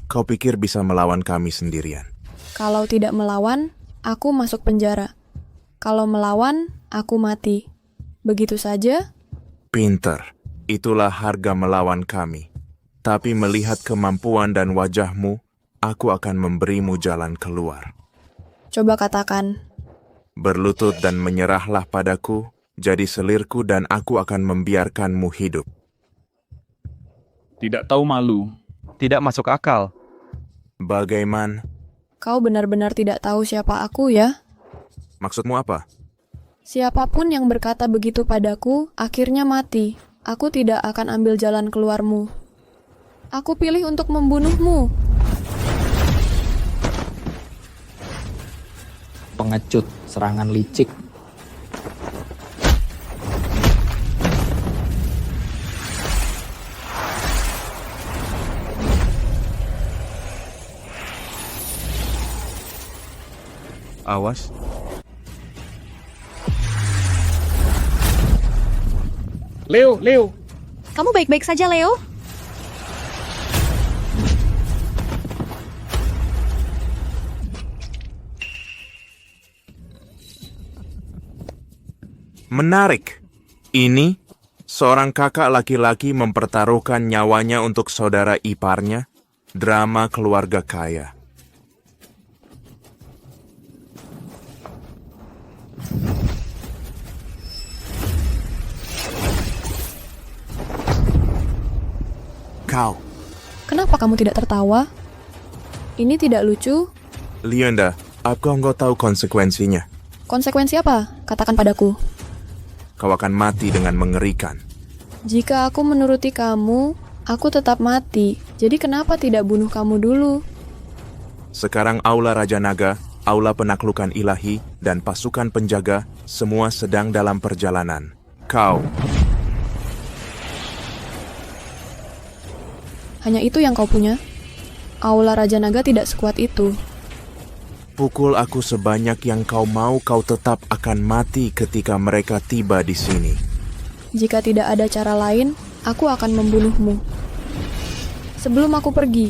Kau pikir bisa melawan kami sendirian? kalau tidak melawan, aku masuk penjara. Kalau melawan, aku mati. Begitu saja? Pinter, itulah harga melawan kami. Tapi melihat kemampuan dan wajahmu, aku akan memberimu jalan keluar. Coba katakan. Berlutut dan menyerahlah padaku, jadi selirku dan aku akan membiarkanmu hidup. Tidak tahu malu. Tidak masuk akal. Bagaimana? Kau benar-benar tidak tahu siapa aku ya? Maksudmu apa? Siapapun yang berkata begitu padaku, akhirnya mati. Aku tidak akan ambil jalan keluarmu. Aku pilih untuk membunuhmu. Pengecut, serangan licik. Awas. Leo. Kamu baik-baik saja, Leo? Menarik. Ini, seorang kakak laki-laki mempertaruhkan nyawanya untuk saudara iparnya. Drama keluarga kaya. Kau, Kenapa kamu tidak tertawa? Ini tidak lucu. Linda, aku nggak tahu konsekuensinya. Konsekuensi apa? Katakan padaku. Kau akan mati dengan mengerikan. Jika aku menuruti kamu, aku tetap mati. Jadi kenapa tidak bunuh kamu dulu? Sekarang Aula Raja Naga, Aula Penaklukan Ilahi, dan pasukan penjaga semua sedang dalam perjalanan. Kau, Hanya itu yang kau punya? Aula Raja Naga tidak sekuat itu. pukul aku sebanyak yang kau mau, kau tetap akan mati ketika mereka tiba di sini. Jika tidak ada cara lain, aku akan membunuhmu. Sebelum aku pergi.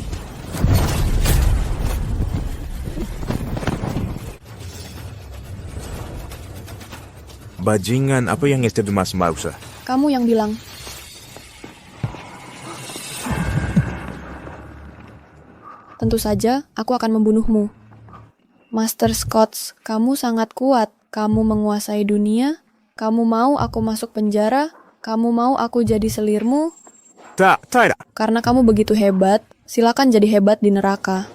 Bajingan, apa yang istri Mas Mausa? Kamu yang bilang. Tentu saja, aku akan membunuhmu. Master Scott, kamu sangat kuat. Kamu menguasai dunia. Kamu mau aku masuk penjara. Kamu mau aku jadi selirmu. Tidak. Karena kamu begitu hebat, silakan jadi hebat di neraka.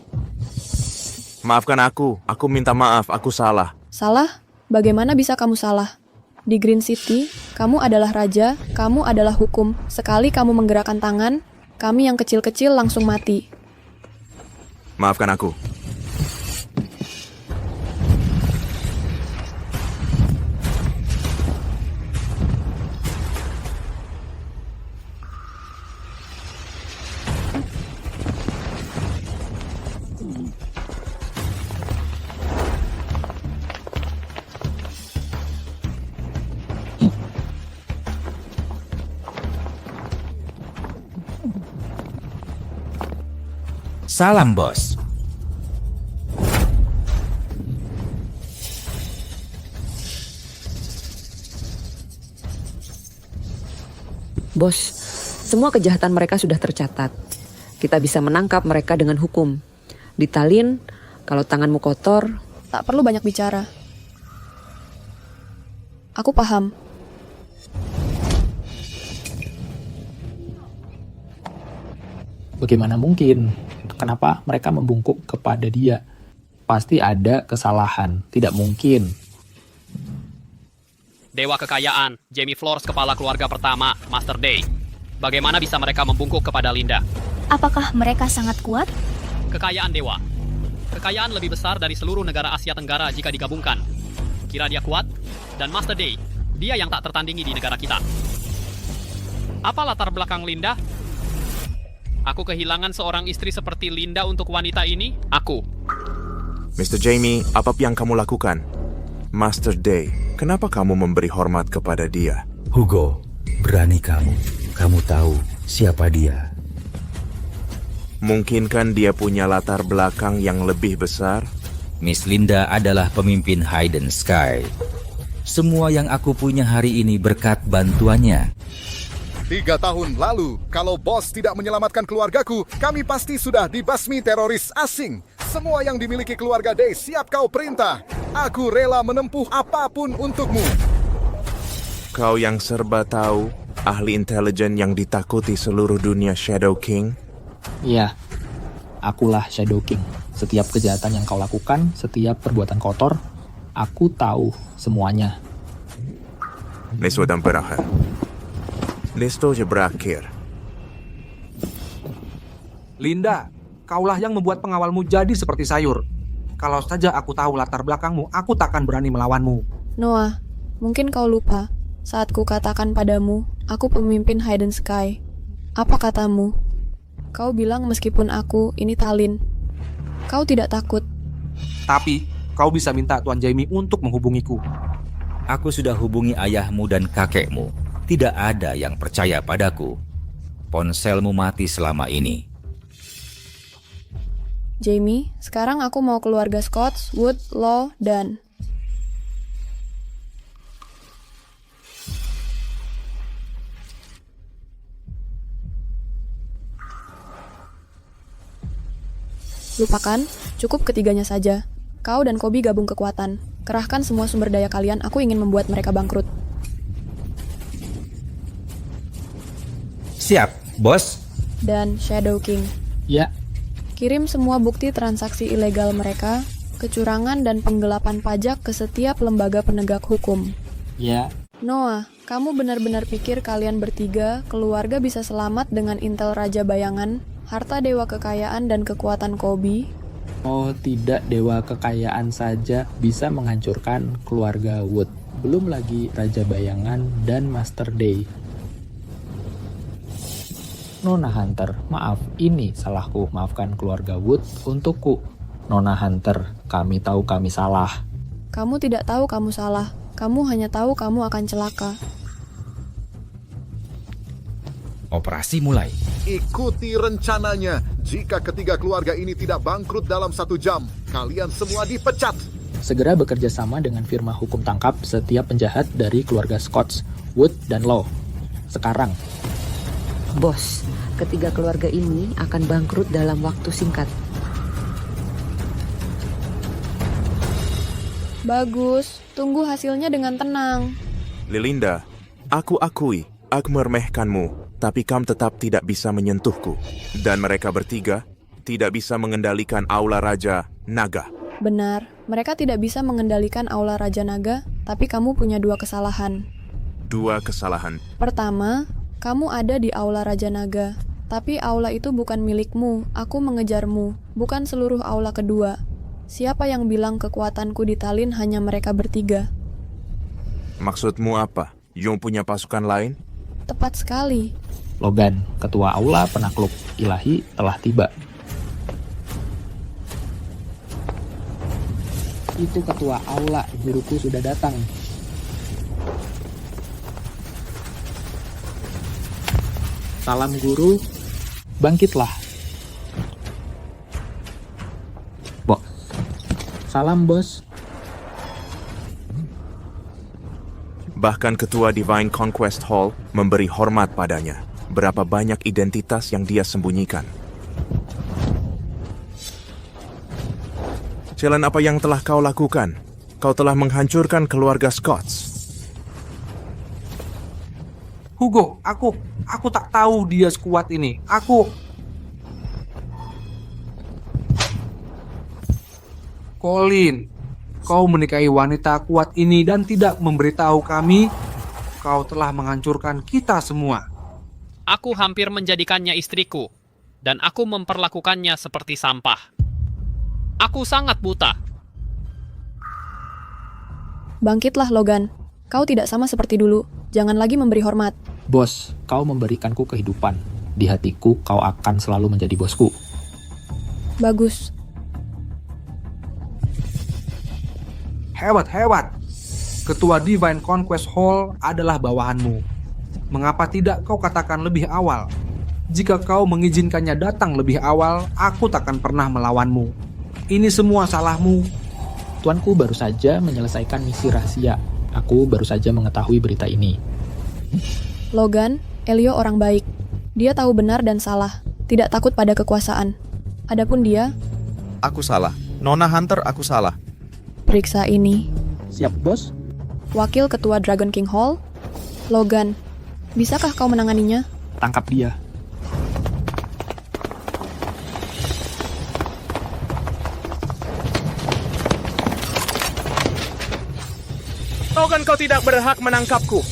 Maafkan aku minta maaf, aku salah. Salah? Bagaimana bisa kamu salah? Di Green City, kamu adalah raja, kamu adalah hukum. Sekali kamu menggerakkan tangan, kami yang kecil-kecil langsung mati. Maafkan aku. Salam, bos. Bos, semua kejahatan mereka sudah tercatat. Kita bisa menangkap mereka dengan hukum. Di Tallinn, kalau tanganmu kotor, tak perlu banyak bicara. Aku paham. Bagaimana mungkin? Kenapa mereka membungkuk kepada dia? Pasti ada kesalahan. Tidak mungkin. Dewa kekayaan, Jamie Flores kepala keluarga pertama, Master Day. Bagaimana bisa mereka membungkuk kepada Linda? Apakah mereka sangat kuat? Kekayaan dewa. Kekayaan lebih besar dari seluruh negara Asia Tenggara jika digabungkan. Kira dia kuat? Dan Master Day, dia yang tak tertandingi di negara kita. Apa latar belakang Linda? Aku kehilangan seorang istri seperti Linda untuk wanita ini. Aku. Mr. Jamie, apa yang kamu lakukan? Master Day, kenapa kamu memberi hormat kepada dia? Hugo, berani kamu. Kamu tahu siapa dia. Mungkinkah dia punya latar belakang yang lebih besar? Miss Linda adalah pemimpin Hidden Sky. Semua yang aku punya hari ini berkat bantuannya. 3 tahun lalu, kalau bos tidak menyelamatkan keluargaku, kami pasti sudah dibasmi teroris asing. Semua yang dimiliki keluarga Day siap kau perintah. Aku rela menempuh apapun untukmu. Kau yang serba tahu, ahli intelijen yang ditakuti seluruh dunia Shadow King? Iya, akulah Shadow King. Setiap kejahatan yang kau lakukan, setiap perbuatan kotor, aku tahu semuanya. Sudah berakhir. Listo berakhir. Linda, kaulah yang membuat pengawalmu jadi seperti sayur. Kalau saja aku tahu latar belakangmu, aku takkan berani melawanmu. Noah, mungkin kau lupa saat ku katakan padamu, aku pemimpin Hidden Sky. Apa katamu? Kau bilang meskipun aku ini Tallinn. Kau tidak takut. Tapi, kau bisa minta Tuan Jamie untuk menghubungiku. Aku sudah hubungi ayahmu dan kakekmu. Tidak ada yang percaya padaku. Ponselmu mati selama ini. Jamie, sekarang aku mau keluarga Scott, Wood, Law, dan... Lupakan, cukup ketiganya saja. Kau dan Kobe gabung kekuatan. Kerahkan semua sumber daya kalian, aku ingin membuat mereka bangkrut. Siap, bos. Dan Shadow King. Ya. Kirim semua bukti transaksi ilegal mereka, kecurangan dan penggelapan pajak ke setiap lembaga penegak hukum. Ya. Noah, kamu benar-benar pikir kalian bertiga, keluarga bisa selamat dengan intel Raja Bayangan, harta dewa kekayaan dan kekuatan Kobe? Oh tidak, dewa kekayaan saja bisa menghancurkan keluarga Wood. Belum lagi Raja Bayangan dan Master Day. Nona Hunter, maaf, ini salahku. Maafkan keluarga Wood untukku. Nona Hunter, kami tahu kami salah. Kamu tidak tahu kamu salah. Kamu hanya tahu kamu akan celaka. Operasi mulai. Ikuti rencananya. Jika ketiga keluarga ini tidak bangkrut dalam 1 jam, kalian semua dipecat. Segera bekerja sama dengan firma hukum tangkap setiap penjahat dari keluarga Scott, Wood, dan Law. Sekarang. Bos, ketiga keluarga ini akan bangkrut dalam waktu singkat. Bagus, tunggu hasilnya dengan tenang. Lilinda, aku akui, aku meremehkanmu, tapi kamu tetap tidak bisa menyentuhku. Dan mereka bertiga tidak bisa mengendalikan Aula Raja Naga. Benar, mereka tidak bisa mengendalikan Aula Raja Naga, tapi kamu punya 2 kesalahan. 2 kesalahan. Pertama, kamu ada di Aula Raja Naga, tapi aula itu bukan milikmu, aku mengejarmu, bukan seluruh aula kedua. Siapa yang bilang kekuatanku di Tallinn hanya mereka bertiga? Maksudmu apa? Yung punya pasukan lain? Tepat sekali. Logan, ketua aula penakluk ilahi telah tiba. Itu ketua aula, guruku sudah datang. Salam guru, bangkitlah. Bos. Salam bos. Bahkan ketua Divine Conquest Hall memberi hormat padanya. Berapa banyak identitas yang dia sembunyikan. Jalan apa yang telah kau lakukan? Kau telah menghancurkan keluarga Scotts. Hugo, aku tak tahu dia sekuat ini. Colin, kau menikahi wanita kuat ini dan tidak memberitahu kami. Kau telah menghancurkan kita semua. Aku hampir menjadikannya istriku, dan aku memperlakukannya seperti sampah. Aku sangat buta. Bangkitlah, Logan. Kau tidak sama seperti dulu. Jangan lagi memberi hormat. Bos, kau memberikanku kehidupan. Di hatiku, kau akan selalu menjadi bosku. Bagus. Hebat. Ketua Divine Conquest Hall adalah bawahanmu. Mengapa tidak kau katakan lebih awal? Jika kau mengizinkannya datang lebih awal, aku takkan pernah melawanmu. Ini semua salahmu. Tuanku baru saja menyelesaikan misi rahasia. Aku baru saja mengetahui berita ini. Logan, Elio orang baik. Dia tahu benar dan salah. Tidak takut pada kekuasaan. Adapun dia... Aku salah. Nona Hunter, aku salah. Periksa ini. Siap, bos. Wakil Ketua Dragon King Hall, Logan. Bisakah kau menanganinya? Tangkap dia. Logan, kau tidak berhak menangkapku.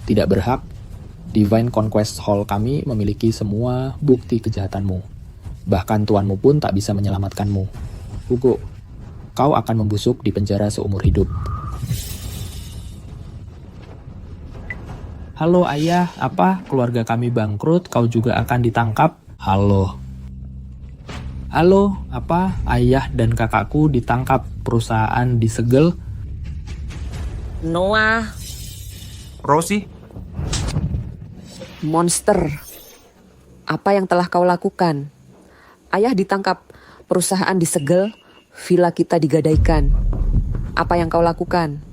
Tidak berhak. Divine Conquest Hall kami memiliki semua bukti kejahatanmu. Bahkan tuanmu pun tak bisa menyelamatkanmu. Hugo, kau akan membusuk di penjara seumur hidup. Halo ayah, apa? Keluarga kami bangkrut, kau juga akan ditangkap? Halo, apa? Ayah dan kakakku ditangkap, perusahaan disegel. Noah. Rosie. Monster. Apa yang telah kau lakukan? Ayah ditangkap, perusahaan disegel, villa kita digadaikan. Apa yang kau lakukan?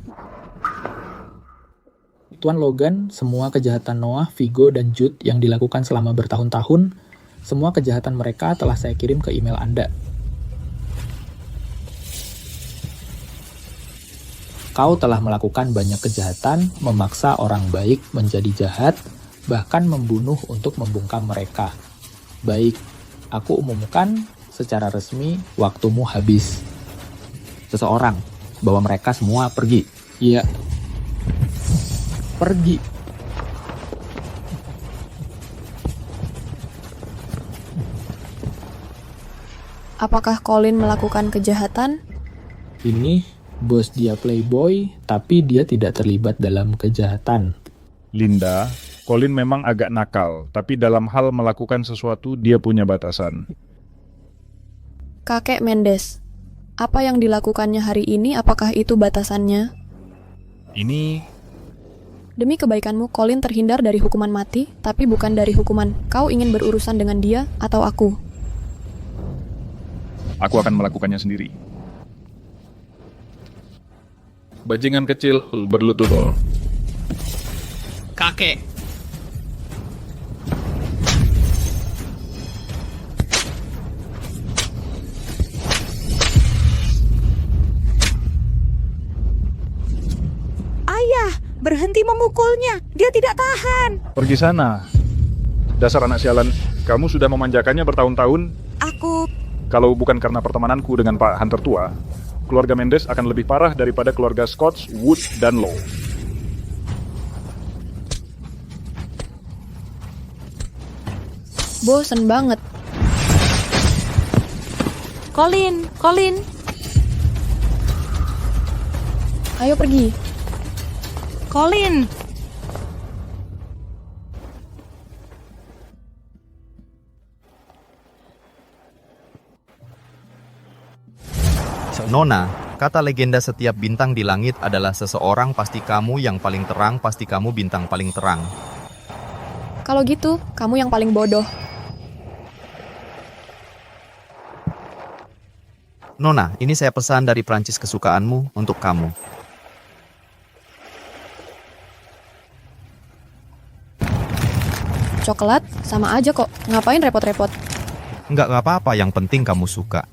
Tuan Logan, semua kejahatan Noah, Vigo, dan Jude yang dilakukan selama bertahun-tahun, semua kejahatan mereka telah saya kirim ke email Anda. Kau telah melakukan banyak kejahatan, memaksa orang baik menjadi jahat, bahkan membunuh untuk membungkam mereka. Baik, aku umumkan secara resmi waktumu habis. Seseorang, bawa mereka semua pergi. Iya. Pergi. Apakah Colin melakukan kejahatan? Ini bos dia playboy, tapi dia tidak terlibat dalam kejahatan. Linda, Colin memang agak nakal, tapi dalam hal melakukan sesuatu dia punya batasan. Kakek Mendes, apa yang dilakukannya hari ini, apakah itu batasannya? Ini... Demi kebaikanmu, Colin terhindar dari hukuman mati, tapi bukan dari hukuman. Kau ingin berurusan dengan dia atau aku? Aku akan melakukannya sendiri. Bajingan kecil berlutut. Kakek, Ayah, berhenti memukulnya. Dia tidak tahan. Pergi sana. Dasar anak sialan, kamu sudah memanjakannya bertahun-tahun. Aku... Kalau bukan karena pertemananku dengan Pak Hunter tua, keluarga Mendes akan lebih parah daripada keluarga Scotts, Wood, dan Lowe. Bosen banget. Colin. Ayo pergi. Colin. Nona, kata legenda setiap bintang di langit adalah seseorang pasti kamu yang paling terang, pasti kamu bintang paling terang. Kalau gitu, kamu yang paling bodoh. Nona, ini saya pesan dari Prancis kesukaanmu untuk kamu. Coklat, sama aja kok. Ngapain repot-repot? Nggak apa-apa, yang penting kamu suka.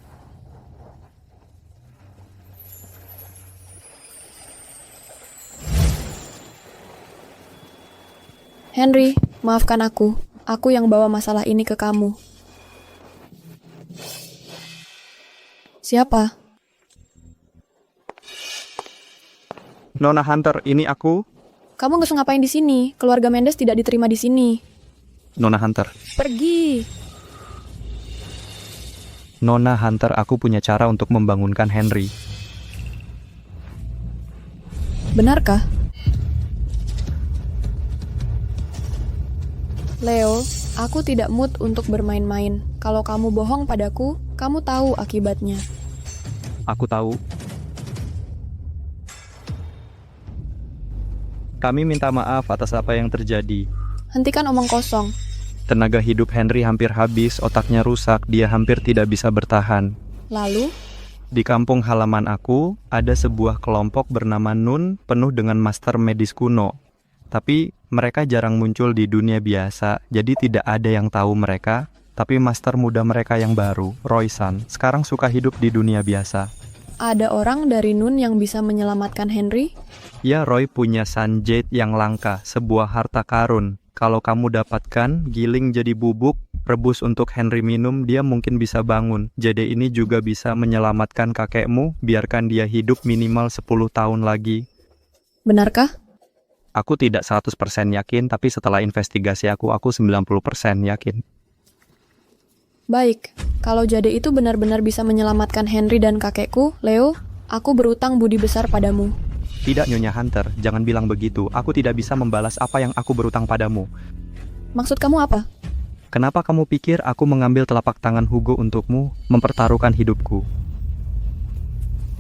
Henry, maafkan aku. Aku yang bawa masalah ini ke kamu. Siapa? Nona Hunter, ini aku. Kamu nggak usah ngapain di sini. Keluarga Mendes tidak diterima di sini. Nona Hunter. Pergi. Nona Hunter, aku punya cara untuk membangunkan Henry. Benarkah? Leo, aku tidak mood untuk bermain-main. Kalau kamu bohong padaku, kamu tahu akibatnya. Aku tahu. Kami minta maaf atas apa yang terjadi. Hentikan omong kosong. Tenaga hidup Henry hampir habis, otaknya rusak, dia hampir tidak bisa bertahan. Lalu? Di kampung halaman aku, ada sebuah kelompok bernama Nun penuh dengan master medis kuno. Tapi mereka jarang muncul di dunia biasa, jadi tidak ada yang tahu mereka. Tapi master muda mereka yang baru, Roy Sun, sekarang suka hidup di dunia biasa. Ada orang dari Nun yang bisa menyelamatkan Henry? Ya, Roy punya Sun Jade yang langka, sebuah harta karun. Kalau kamu dapatkan, giling jadi bubuk, rebus untuk Henry minum, dia mungkin bisa bangun. Jade ini juga bisa menyelamatkan kakekmu, biarkan dia hidup minimal 10 tahun lagi. Benarkah? Aku tidak 100% yakin, tapi setelah investigasi aku 90% yakin. Baik, kalau Jade itu benar-benar bisa menyelamatkan Henry dan kakekku, Leo, aku berutang budi besar padamu. Tidak, Nyonya Hunter, jangan bilang begitu. Aku tidak bisa membalas apa yang aku berutang padamu. Maksud kamu apa? Kenapa kamu pikir aku mengambil telapak tangan Hugo untukmu, mempertaruhkan hidupku?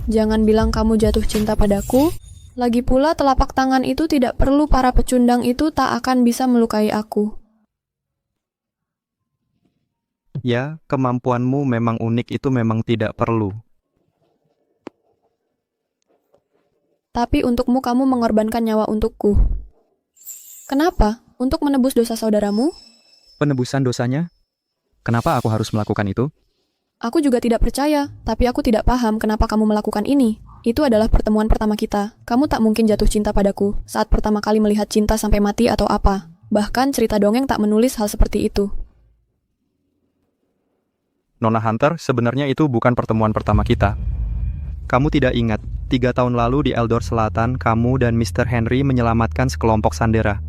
Jangan bilang kamu jatuh cinta padaku. Lagi pula telapak tangan itu tidak perlu, para pecundang itu tak akan bisa melukai aku. Ya, kemampuanmu memang unik, itu memang tidak perlu. Tapi untukmu kamu mengorbankan nyawa untukku. Kenapa? Untuk menebus dosa saudaramu? Penebusan dosanya? Kenapa aku harus melakukan itu? Aku juga tidak percaya, tapi aku tidak paham kenapa kamu melakukan ini. Itu adalah pertemuan pertama kita. Kamu tak mungkin jatuh cinta padaku saat pertama kali melihat cinta sampai mati atau apa. Bahkan cerita dongeng tak menulis hal seperti itu. Nona Hunter, sebenarnya itu bukan pertemuan pertama kita. Kamu tidak ingat, 3 tahun lalu di Eldor Selatan, kamu dan Mr. Henry menyelamatkan sekelompok Sandera.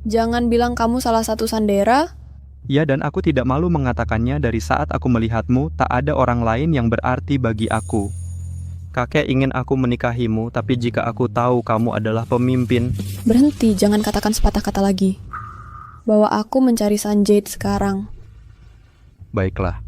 Jangan bilang kamu salah satu Sandera. Ya, dan aku tidak malu mengatakannya. Dari saat aku melihatmu, tak ada orang lain yang berarti bagi aku. Kakek ingin aku menikahimu, tapi jika aku tahu kamu adalah pemimpin... Berhenti, jangan katakan sepatah kata lagi. Bawa aku mencari Sun Jade sekarang. Baiklah.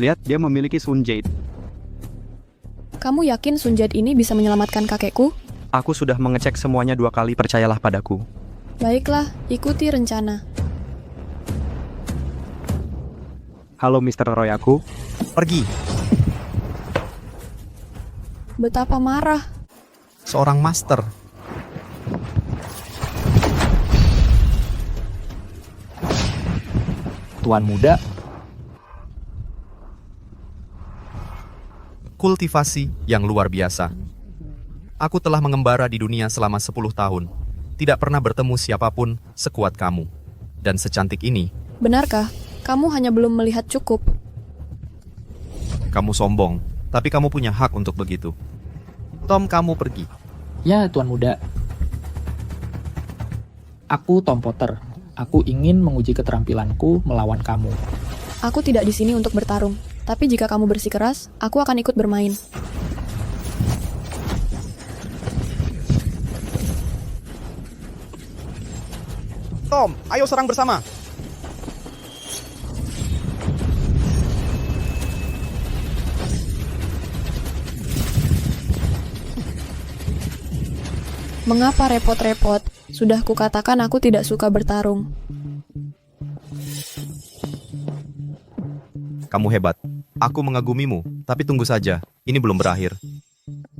Lihat, dia memiliki Sun Jade. Kamu yakin Sun Jade ini bisa menyelamatkan kakekku? Aku sudah mengecek semuanya 2 kali, percayalah padaku. Baiklah, ikuti rencana. Halo Mr. Roy aku. Pergi. Betapa marah. Seorang master. Tuan muda, Kultivasi yang luar biasa. Aku telah mengembara di dunia selama 10 tahun. Tidak pernah bertemu siapapun sekuat kamu. Dan secantik ini. Benarkah? Kamu hanya belum melihat cukup. Kamu sombong, tapi kamu punya hak untuk begitu. Tom, kamu pergi. ya Tuan muda. Aku Tom Potter. Aku ingin menguji keterampilanku melawan kamu. Aku tidak di sini untuk bertarung. Tapi jika kamu bersikeras, aku akan ikut bermain. Tom, ayo serang bersama. Mengapa repot-repot? Sudah kukatakan aku tidak suka bertarung. Kamu hebat. Aku mengagumimu, tapi tunggu saja. Ini belum berakhir.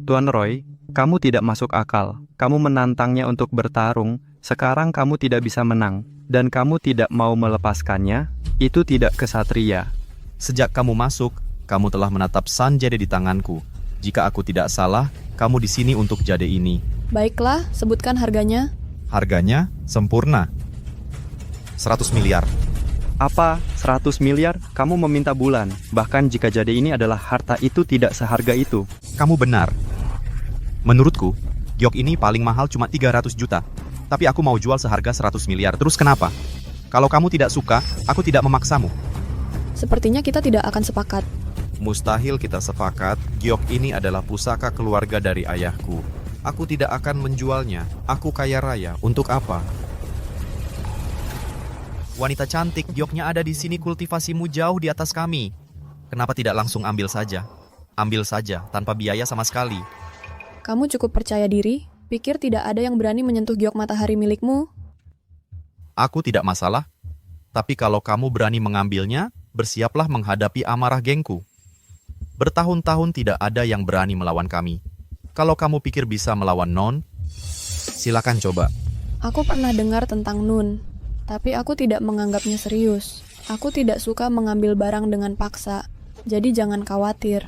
Tuan Roy, kamu tidak masuk akal. Kamu menantangnya untuk bertarung, sekarang kamu tidak bisa menang. Dan kamu tidak mau melepaskannya, itu tidak kesatria. Sejak kamu masuk, kamu telah menatap Sun Jade di tanganku. Jika aku tidak salah, kamu di sini untuk jade ini. Baiklah, sebutkan harganya. Harganya sempurna. 100 miliar. Apa? 100 miliar? Kamu meminta bulan. Bahkan jika jade ini adalah harta itu tidak seharga itu. Kamu benar. Menurutku, giok ini paling mahal cuma 300 juta. Tapi aku mau jual seharga 100 miliar. Terus kenapa? Kalau kamu tidak suka, aku tidak memaksamu. Sepertinya kita tidak akan sepakat. Mustahil kita sepakat. Giok ini adalah pusaka keluarga dari ayahku. Aku tidak akan menjualnya. Aku kaya raya. Untuk apa? Wanita cantik, gioknya ada di sini. Kultivasimu jauh di atas kami. Kenapa tidak langsung ambil saja? Ambil saja, tanpa biaya sama sekali. Kamu cukup percaya diri? Pikir tidak ada yang berani menyentuh giok matahari milikmu? Aku tidak masalah. Tapi kalau kamu berani mengambilnya, bersiaplah menghadapi amarah gengku. Bertahun-tahun tidak ada yang berani melawan kami. Kalau kamu pikir bisa melawan Non, silakan coba. Aku pernah dengar tentang Nun, tapi aku tidak menganggapnya serius. Aku tidak suka mengambil barang dengan paksa, jadi jangan khawatir.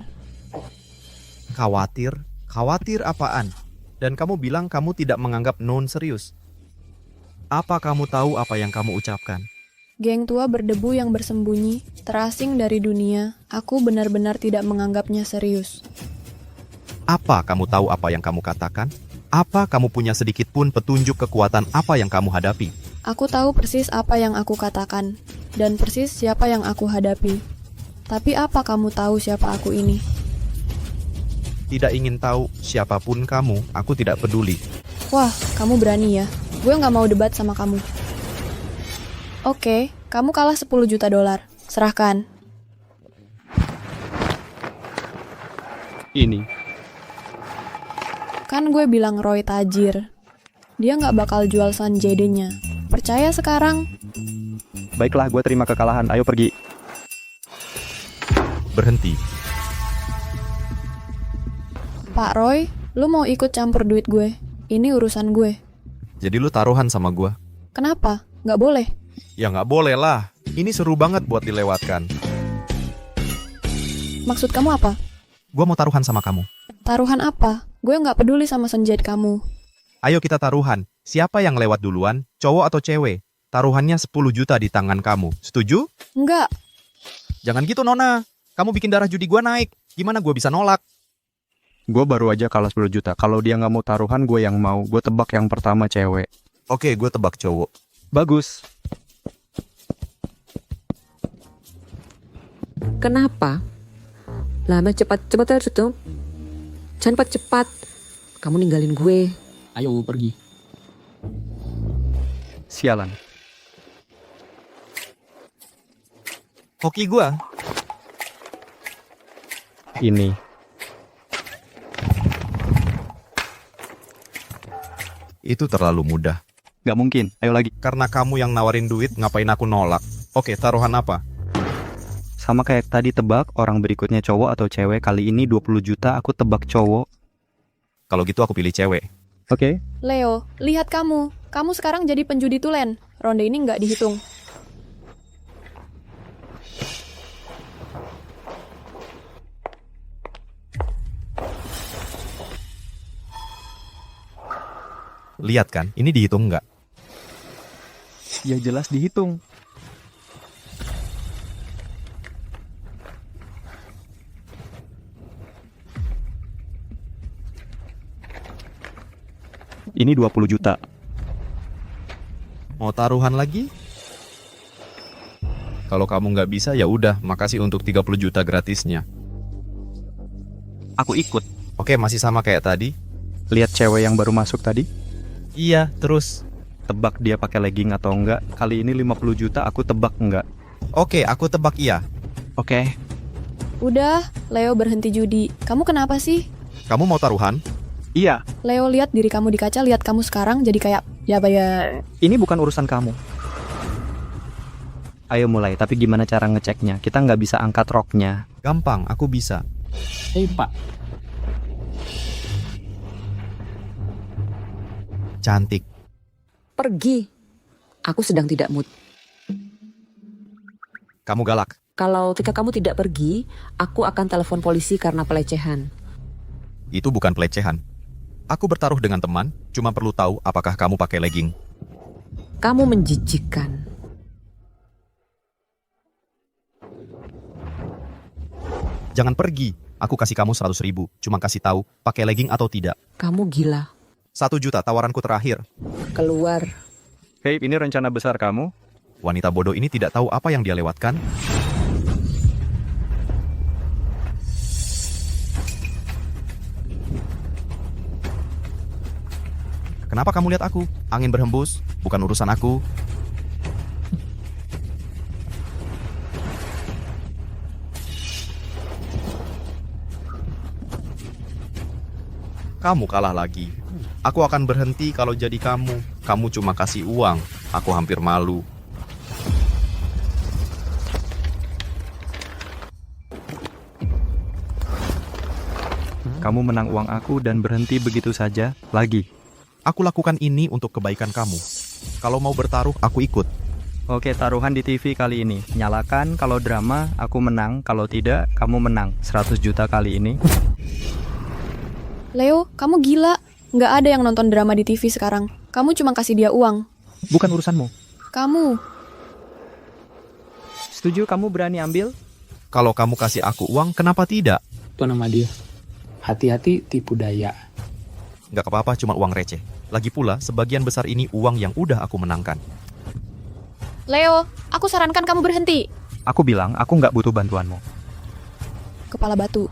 Khawatir? Khawatir apaan? Dan kamu bilang kamu tidak menganggap Non serius. Apa kamu tahu apa yang kamu ucapkan? Geng tua berdebu yang bersembunyi, terasing dari dunia, aku benar-benar tidak menganggapnya serius. Apa kamu tahu apa yang kamu katakan? Apa kamu punya sedikit pun petunjuk kekuatan apa yang kamu hadapi? Aku tahu persis apa yang aku katakan, dan persis siapa yang aku hadapi. Tapi apa kamu tahu siapa aku ini? Tidak ingin tahu siapapun kamu, aku tidak peduli. Wah, kamu berani ya. Gue nggak mau debat sama kamu. Oke, kamu kalah 10 juta dolar. Serahkan. Ini. Kan gue bilang Roy tajir. Dia nggak bakal jual Sun Jade-nya. Percaya sekarang? Baiklah, gue terima kekalahan. Ayo pergi. Berhenti. Pak Roy, lu mau ikut campur duit gue? Ini urusan gue. Jadi lu taruhan sama gua? Kenapa? Nggak boleh? Ya nggak boleh lah. Ini seru banget buat dilewatkan. Maksud kamu apa? Gua mau taruhan sama kamu. Taruhan apa? Gue nggak peduli sama Sun Jade kamu. Ayo kita taruhan. Siapa yang lewat duluan, cowok atau cewek? Taruhannya 10 juta di tangan kamu. Setuju? Enggak. Jangan gitu, Nona. Kamu bikin darah judi gua naik. Gimana gua bisa nolak? Gue baru aja kalah 10 juta. Kalau dia nggak mau taruhan, gue yang mau. Gue tebak yang pertama cewek. Oke, gue tebak cowok. Bagus. Kenapa? Lama cepat harus tuh. Jangan cepat. Kamu ninggalin gue. Ayo pergi. Sialan. Hoki gua. ini. Itu terlalu mudah. Gak mungkin, ayo lagi. Karena kamu yang nawarin duit, ngapain aku nolak? Oke, taruhan apa? Sama kayak tadi tebak, orang berikutnya cowok atau cewek. Kali ini 20 juta, aku tebak cowok. Kalau gitu aku pilih cewek. Oke. Leo, lihat kamu. Kamu sekarang jadi penjudi tulen. Ronde ini nggak dihitung. Lihat kan, ini dihitung nggak? Ya jelas dihitung. Ini 20 juta. Mau taruhan lagi? Kalau kamu nggak bisa, ya udah. Makasih untuk 30 juta gratisnya. Aku ikut. Oke, masih sama kayak tadi. Lihat cewek yang baru masuk tadi? Iya, terus. Tebak dia pakai legging atau enggak. Kali ini 50 juta, aku tebak enggak. Oke, aku tebak iya. Oke. Udah, Leo berhenti judi. Kamu kenapa sih? Kamu mau taruhan? Iya. Leo, lihat diri kamu di kaca, lihat kamu sekarang jadi kayak, ya bayar. Ini bukan urusan kamu. Ayo mulai, tapi gimana cara ngeceknya? Kita nggak bisa angkat roknya. Gampang, aku bisa. Hei Pak, Cantik. Pergi. Aku sedang tidak mood. Kamu galak. Kalau ketika kamu tidak pergi, aku akan telepon polisi karena pelecehan. Itu bukan pelecehan. Aku bertaruh dengan teman, cuma perlu tahu apakah kamu pakai legging. Kamu menjijikkan. Jangan pergi. Aku kasih kamu 100 ribu. Cuma kasih tahu pakai legging atau tidak. Kamu gila. 1 juta tawaranku terakhir. Keluar. Hei, ini rencana besar kamu? Wanita bodoh ini tidak tahu apa yang dia lewatkan. Kenapa kamu lihat aku? Angin berhembus, bukan urusan aku. Kamu kalah lagi. Aku akan berhenti kalau jadi kamu. Kamu cuma kasih uang. Aku hampir malu. Kamu menang uang aku dan berhenti begitu saja? Lagi. Aku lakukan ini untuk kebaikan kamu. Kalau mau bertaruh, aku ikut. Oke, taruhan di TV kali ini. Nyalakan, kalau drama, aku menang. Kalau tidak, kamu menang. 100 juta kali ini. Leo, kamu gila. Nggak ada yang nonton drama di TV sekarang. Kamu cuma kasih dia uang. Bukan urusanmu. Kamu. Setuju kamu berani ambil? Kalau kamu kasih aku uang, kenapa tidak? itu nama dia. Hati-hati tipu daya. Nggak apa-apa, cuma uang receh. Lagi pula, sebagian besar ini uang yang udah aku menangkan. Leo, aku sarankan kamu berhenti. Aku bilang, aku nggak butuh bantuanmu. Kepala batu.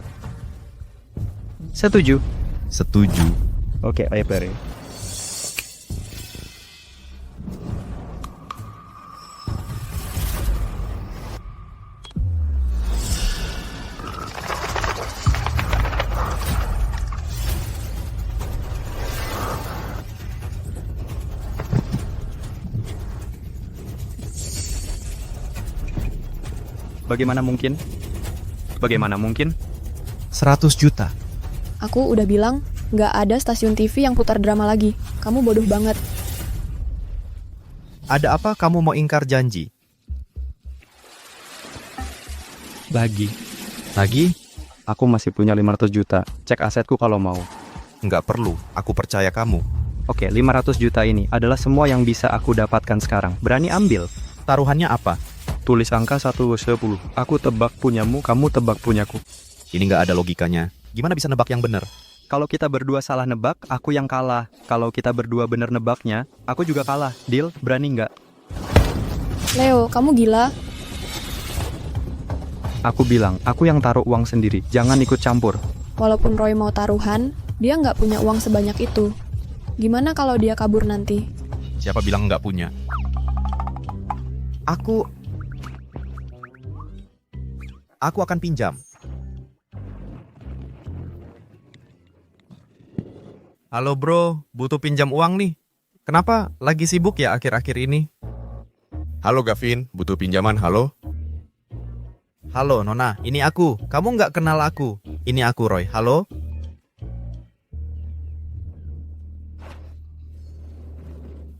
Setuju. Setuju. Oke, ayo Peri. Bagaimana mungkin? Bagaimana mungkin? 100 juta. Aku udah bilang, nggak ada stasiun TV yang putar drama lagi. Kamu bodoh banget. Ada apa kamu mau ingkar janji? Lagi. Lagi? Aku masih punya 500 juta. Cek asetku kalau mau. Nggak perlu, aku percaya kamu. Oke, 500 juta ini adalah semua yang bisa aku dapatkan sekarang. Berani ambil? Taruhannya apa? Tulis angka 1-10. Aku tebak punyamu, kamu tebak punyaku. Ini nggak ada logikanya. Gimana bisa nebak yang benar? Kalau kita berdua salah nebak, aku yang kalah. Kalau kita berdua bener nebaknya, aku juga kalah. Deal? Berani nggak? Leo, kamu gila. Aku bilang, aku yang taruh uang sendiri. Jangan ikut campur. Walaupun Roy mau taruhan, dia nggak punya uang sebanyak itu. Gimana kalau dia kabur nanti? Siapa bilang nggak punya? Aku akan pinjam. Halo bro, butuh pinjam uang nih. Kenapa lagi sibuk ya akhir-akhir ini? Halo Gavin, butuh pinjaman, halo? Halo Nona, ini aku. Kamu nggak kenal aku. Ini aku Roy, halo?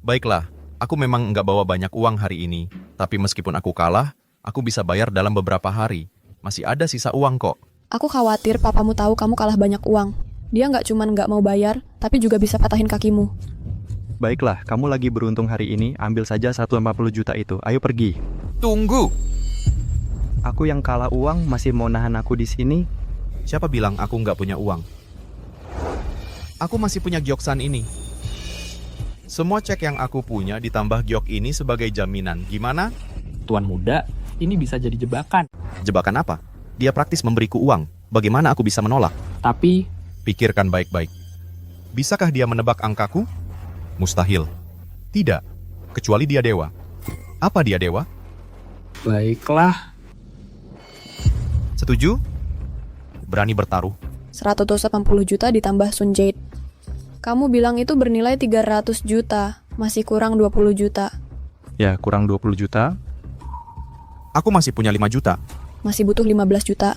Baiklah, aku memang nggak bawa banyak uang hari ini. Tapi meskipun aku kalah, aku bisa bayar dalam beberapa hari. Masih ada sisa uang kok. Aku khawatir papamu tahu kamu kalah banyak uang. Dia nggak cuman nggak mau bayar, tapi juga bisa patahin kakimu. Baiklah, kamu lagi beruntung hari ini, ambil saja 150 juta itu. Ayo pergi. Tunggu! Aku yang kalah uang masih mau nahan aku di sini? Siapa bilang aku nggak punya uang? Aku masih punya gioksan ini. Semua cek yang aku punya ditambah giok ini sebagai jaminan. Gimana? Tuan muda, ini bisa jadi jebakan. Jebakan apa? Dia praktis memberiku uang. Bagaimana aku bisa menolak? Tapi, pikirkan baik-baik. Bisakah dia menebak angkaku? Mustahil. Tidak. Kecuali dia dewa. Apa dia dewa? baiklah. Setuju? Berani bertaruh? 180 juta ditambah Sun Jade. Kamu bilang itu bernilai 300 juta. Masih kurang 20 juta. Ya, kurang 20 juta. Aku masih punya 5 juta. Masih butuh 15 juta.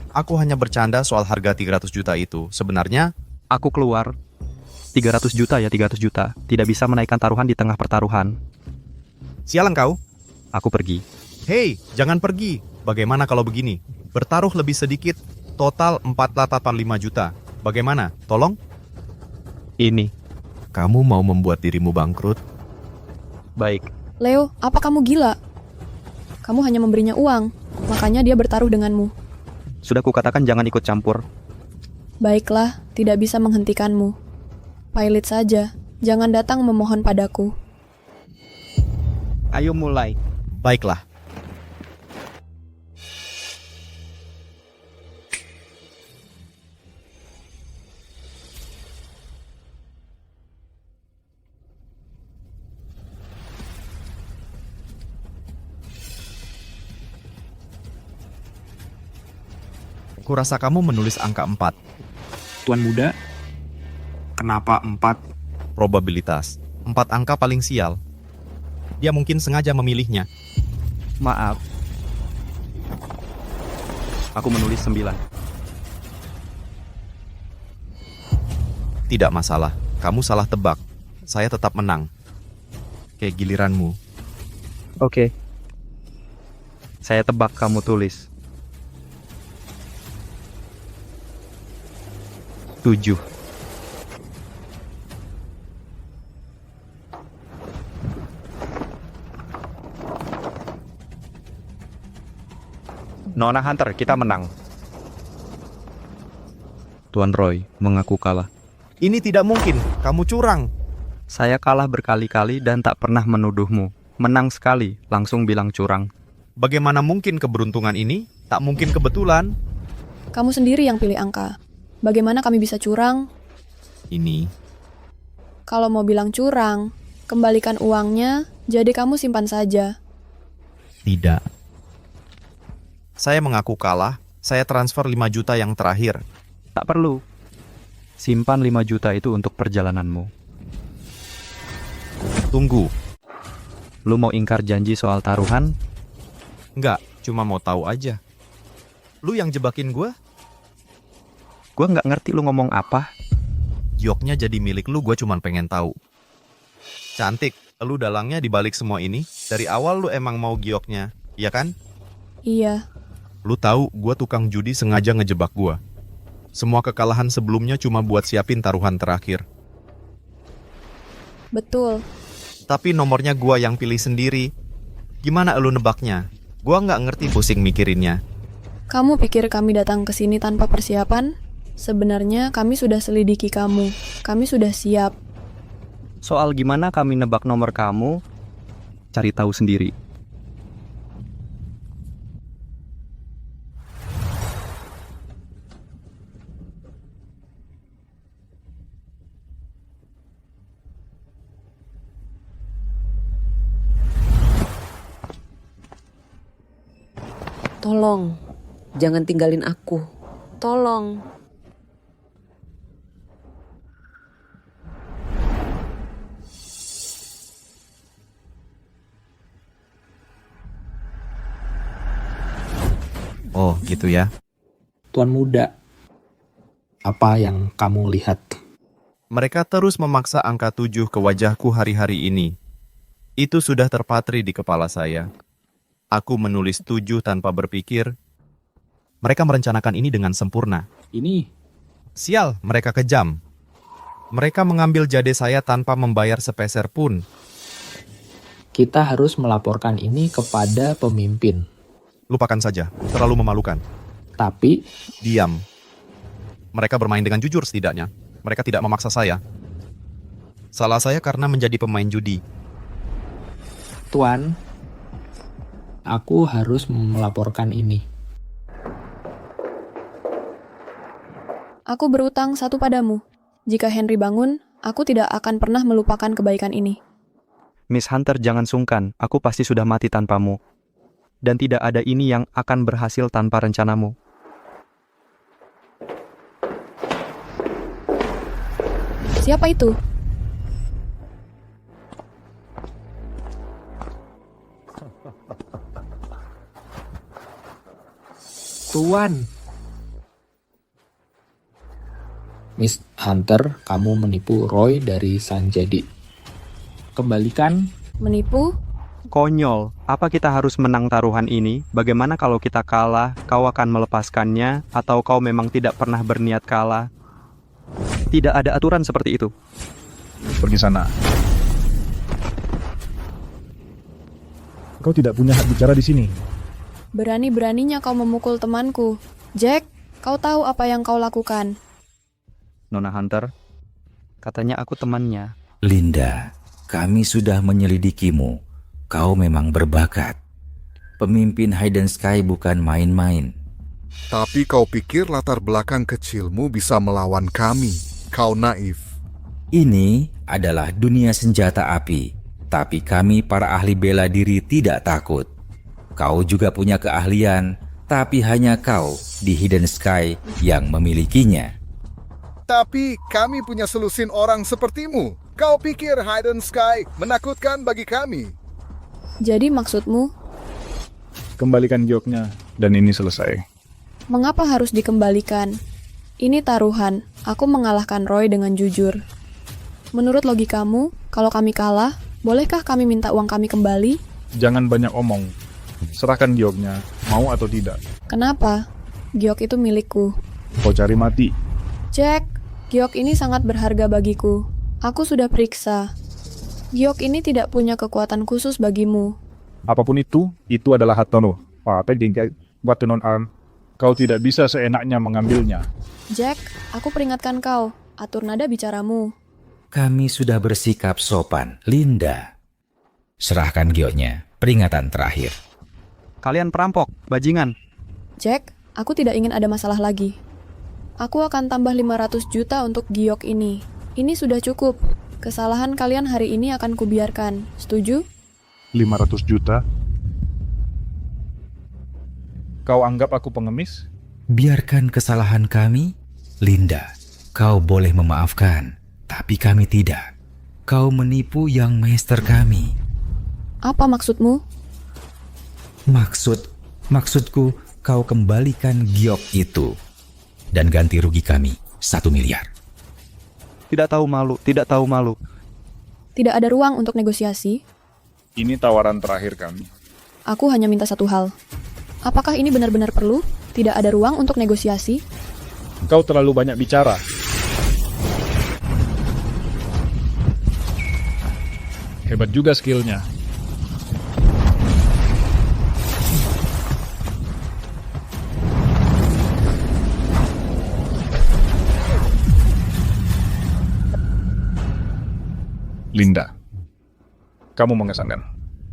Aku hanya bercanda soal harga 300 juta itu. Sebenarnya, aku keluar 300 juta ya, 300 juta. Tidak bisa menaikkan taruhan di tengah pertaruhan. Sialan kau. Aku pergi. Hei, jangan pergi. Bagaimana kalau begini? Bertaruh lebih sedikit, total 485 juta. Bagaimana? Tolong? Ini. Kamu mau membuat dirimu bangkrut? Baik. Leo, apa kamu gila? Kamu hanya memberinya uang, makanya dia bertaruh denganmu. Sudah kukatakan jangan ikut campur. Baiklah, tidak bisa menghentikanmu. Pilot saja, jangan datang memohon padaku. Ayo mulai. Baiklah. Kurasa kamu menulis angka 4. Tuan muda, kenapa 4? Probabilitas. 4 angka paling sial. Dia mungkin sengaja memilihnya. Maaf. Aku menulis 9. Tidak masalah. Kamu salah tebak. Saya tetap menang. Kayak giliranmu. Oke. Saya tebak kamu tulis 7. Nona Hunter, kita menang. Tuan Roy mengaku kalah. Ini tidak mungkin, kamu curang. Saya kalah berkali-kali dan tak pernah menuduhmu. Menang sekali, langsung bilang curang. Bagaimana mungkin keberuntungan ini? Tak mungkin kebetulan. Kamu sendiri yang pilih angka. Bagaimana kami bisa curang? Ini. Kalau mau bilang curang, kembalikan uangnya, jadi kamu simpan saja. Tidak. Saya mengaku kalah, saya transfer 5 juta yang terakhir. Tak perlu. Simpan 5 juta itu untuk perjalananmu. Tunggu. Lu mau ingkar janji soal taruhan? Enggak, cuma mau tahu aja. Lu yang jebakin gue? Gue nggak ngerti lu ngomong apa. Gioknya jadi milik lu, gue cuma pengen tahu. Cantik, lu dalangnya dibalik semua ini. Dari awal lu emang mau gioknya, iya kan? Iya. Lu tahu gue tukang judi sengaja ngejebak gue. Semua kekalahan sebelumnya cuma buat siapin taruhan terakhir. Betul. Tapi nomornya gue yang pilih sendiri. Gimana lu nebaknya? Gue nggak ngerti, pusing mikirinnya. Kamu pikir kami datang ke sini tanpa persiapan? Sebenarnya kami sudah selidiki kamu. Kami sudah siap. Soal gimana kami nebak nomor kamu, cari tahu sendiri. Tolong, jangan tinggalin aku. Tolong. Oh, gitu ya. Tuan muda, apa yang kamu lihat? Mereka terus memaksa angka 7 ke wajahku hari-hari ini. Itu sudah terpatri di kepala saya. Aku menulis 7 tanpa berpikir. Mereka merencanakan ini dengan sempurna. Ini. Sial, mereka kejam. Mereka mengambil jade saya tanpa membayar sepeser pun. Kita harus melaporkan ini kepada pemimpin. Lupakan saja, terlalu memalukan. Tapi, diam. Mereka bermain dengan jujur setidaknya. Mereka tidak memaksa saya. Salah saya karena menjadi pemain judi. Tuan, aku harus melaporkan ini. Aku berutang satu padamu. Jika Henry bangun, aku tidak akan pernah melupakan kebaikan ini. Miss Hunter, jangan sungkan. Aku pasti sudah mati tanpamu. Dan tidak ada ini yang akan berhasil tanpa rencanamu. Siapa itu? Tuan. Miss Hunter, kamu menipu Roy dari Sanjadi. Kembalikan. Menipu? Konyol, apa kita harus menang taruhan ini? Bagaimana kalau kita kalah, kau akan melepaskannya, atau kau memang tidak pernah berniat kalah? Tidak ada aturan seperti itu. Pergi sana. Kau tidak punya hak bicara di sini. Berani-beraninya kau memukul temanku. Jack, kau tahu apa yang kau lakukan. Nona Hunter, katanya aku temannya. Linda, kami sudah menyelidikimu. Kau memang berbakat. Pemimpin Hidden Sky bukan main-main. Tapi kau pikir latar belakang kecilmu bisa melawan kami? Kau naif. Ini adalah dunia senjata api. Tapi kami para ahli bela diri tidak takut. Kau juga punya keahlian, tapi hanya kau di Hidden Sky yang memilikinya. Tapi kami punya selusin orang sepertimu. Kau pikir Hidden Sky menakutkan bagi kami? Jadi maksudmu? Kembalikan gioknya, dan ini selesai. Mengapa harus dikembalikan? Ini taruhan. Aku mengalahkan Roy dengan jujur. Menurut logikamu, kalau kami kalah, bolehkah kami minta uang kami kembali? Jangan banyak omong. Serahkan gioknya, mau atau tidak. Kenapa? Giok itu milikku. Kau cari mati. Jack, giok ini sangat berharga bagiku. Aku sudah periksa. Giok ini tidak punya kekuatan khusus bagimu. Apapun itu adalah hatono. Button arm. Kau tidak bisa seenaknya mengambilnya. Jack, aku peringatkan kau. Atur nada bicaramu. Kami sudah bersikap sopan, Linda. Serahkan gioknya. Peringatan terakhir. Kalian perampok, bajingan. Jack, aku tidak ingin ada masalah lagi. Aku akan tambah 500 juta untuk giok ini. Ini sudah cukup. Kesalahan kalian hari ini akan kubiarkan. Setuju? 500 juta? Kau anggap aku pengemis? Biarkan kesalahan kami, Linda. Kau boleh memaafkan, tapi kami tidak. Kau menipu yang master kami. Apa maksudmu? Maksudku, kau kembalikan giok itu. Dan ganti rugi kami 1 miliar. Tidak tahu malu. Tidak ada ruang untuk negosiasi. Ini tawaran terakhir kami. Aku hanya minta satu hal. Apakah ini benar-benar perlu? Tidak ada ruang untuk negosiasi? Kau terlalu banyak bicara. Hebat juga skillnya. Linda, kamu mengesankan.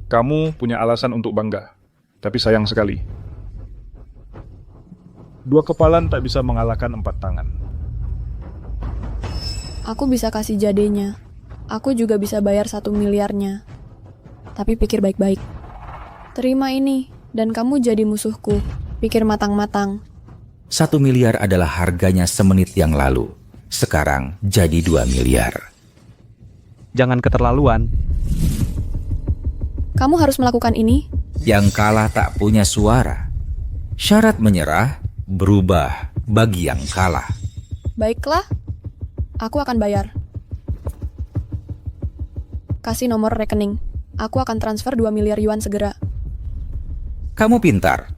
Kamu punya alasan untuk bangga, tapi sayang sekali. 2 kepalan tak bisa mengalahkan 4 tangan. Aku bisa kasih jadenya. Aku juga bisa bayar 1 miliarnya. Tapi pikir baik-baik. Terima ini, dan kamu jadi musuhku. Pikir matang-matang. 1 miliar adalah harganya semenit yang lalu. Sekarang jadi 2 miliar. Jangan keterlaluan. Kamu harus melakukan ini. Yang kalah tak punya suara. Syarat menyerah berubah bagi yang kalah. Baiklah, aku akan bayar. Kasih nomor rekening. Aku akan transfer 2 miliar yuan segera. Kamu pintar.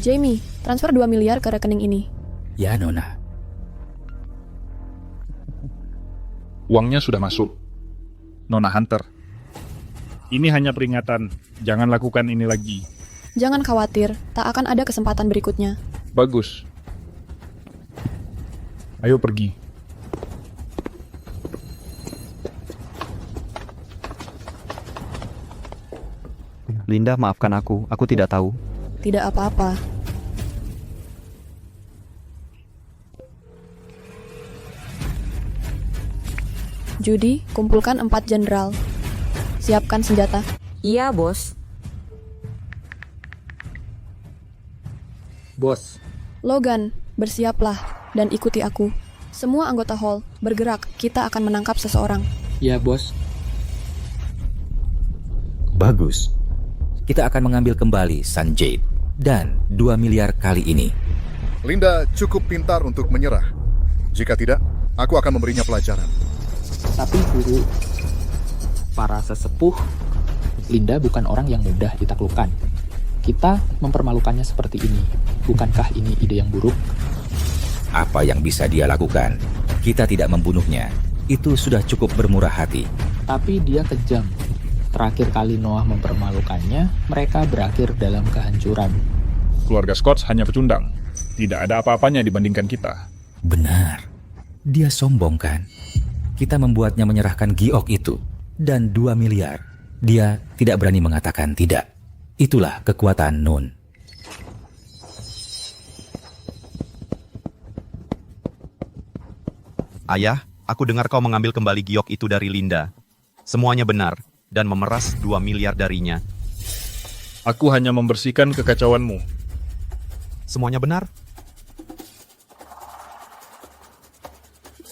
Jamie, transfer 2 miliar ke rekening ini. Ya, Nona. Uangnya sudah masuk. Nona Hunter. Ini hanya peringatan. Jangan lakukan ini lagi. Jangan khawatir, tak akan ada kesempatan berikutnya. Bagus. Ayo pergi. Linda, maafkan aku tidak tahu. Tidak apa-apa. Judy, kumpulkan 4 jenderal. Siapkan senjata. Iya, bos. Bos, Logan, bersiaplah dan ikuti aku. Semua anggota Hall, bergerak. Kita akan menangkap seseorang. ya bos. Bagus. Kita akan mengambil kembali Sun Jade dan 2 miliar kali ini. Linda cukup pintar untuk menyerah. Jika tidak, aku akan memberinya pelajaran. Tapi guru, para sesepuh, Linda bukan orang yang mudah ditaklukkan. Kita mempermalukannya seperti ini. Bukankah ini ide yang buruk? Apa yang bisa dia lakukan? Kita tidak membunuhnya. Itu sudah cukup bermurah hati. Tapi dia kejam. Terakhir kali Noah mempermalukannya, mereka berakhir dalam kehancuran. Keluarga Scott hanya pecundang. Tidak ada apa-apanya dibandingkan kita. Benar. Dia sombong kan? Kita membuatnya menyerahkan giok itu. Dan 2 miliar. Dia tidak berani mengatakan tidak. Itulah kekuatan Nun. Ayah, aku dengar kau mengambil kembali giok itu dari Linda. Semuanya benar, dan memeras 2 miliar darinya. Aku hanya membersihkan kekacauanmu. Semuanya benar?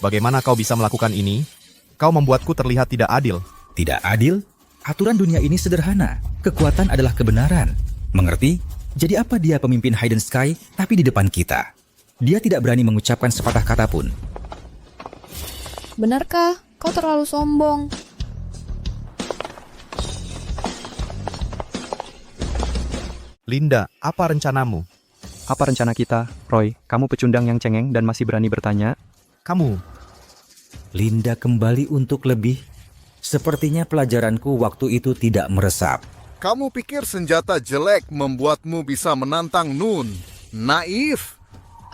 Bagaimana kau bisa melakukan ini? Kau membuatku terlihat tidak adil. Tidak adil? Aturan dunia ini sederhana. Kekuatan adalah kebenaran. Mengerti? Jadi apa dia pemimpin Hidden Sky, tapi di depan kita? Dia tidak berani mengucapkan sepatah kata pun. Benarkah? Kau terlalu sombong. Linda, apa rencanamu? Apa rencana kita, Roy? Kamu pecundang yang cengeng dan masih berani bertanya? Kamu. Linda kembali untuk lebih. Sepertinya pelajaranku waktu itu tidak meresap. Kamu pikir senjata jelek membuatmu bisa menantang Nun? Naif.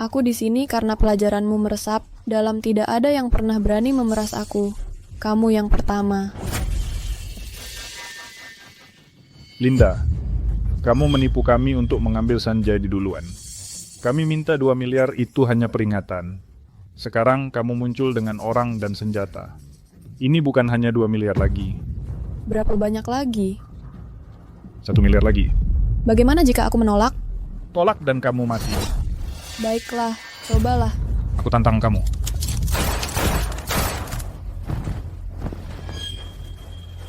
Aku di sini karena pelajaranmu meresap. Dalam tidak ada yang pernah berani memeras aku. Kamu yang pertama. Linda, kamu menipu kami untuk mengambil Sanjay duluan. Kami minta 2 miliar itu hanya peringatan. Sekarang kamu muncul dengan orang dan senjata. Ini bukan hanya 2 miliar lagi. Berapa banyak lagi? 1 miliar lagi. Bagaimana jika aku menolak? Tolak dan kamu mati. Baiklah, cobalah. Aku tantang kamu.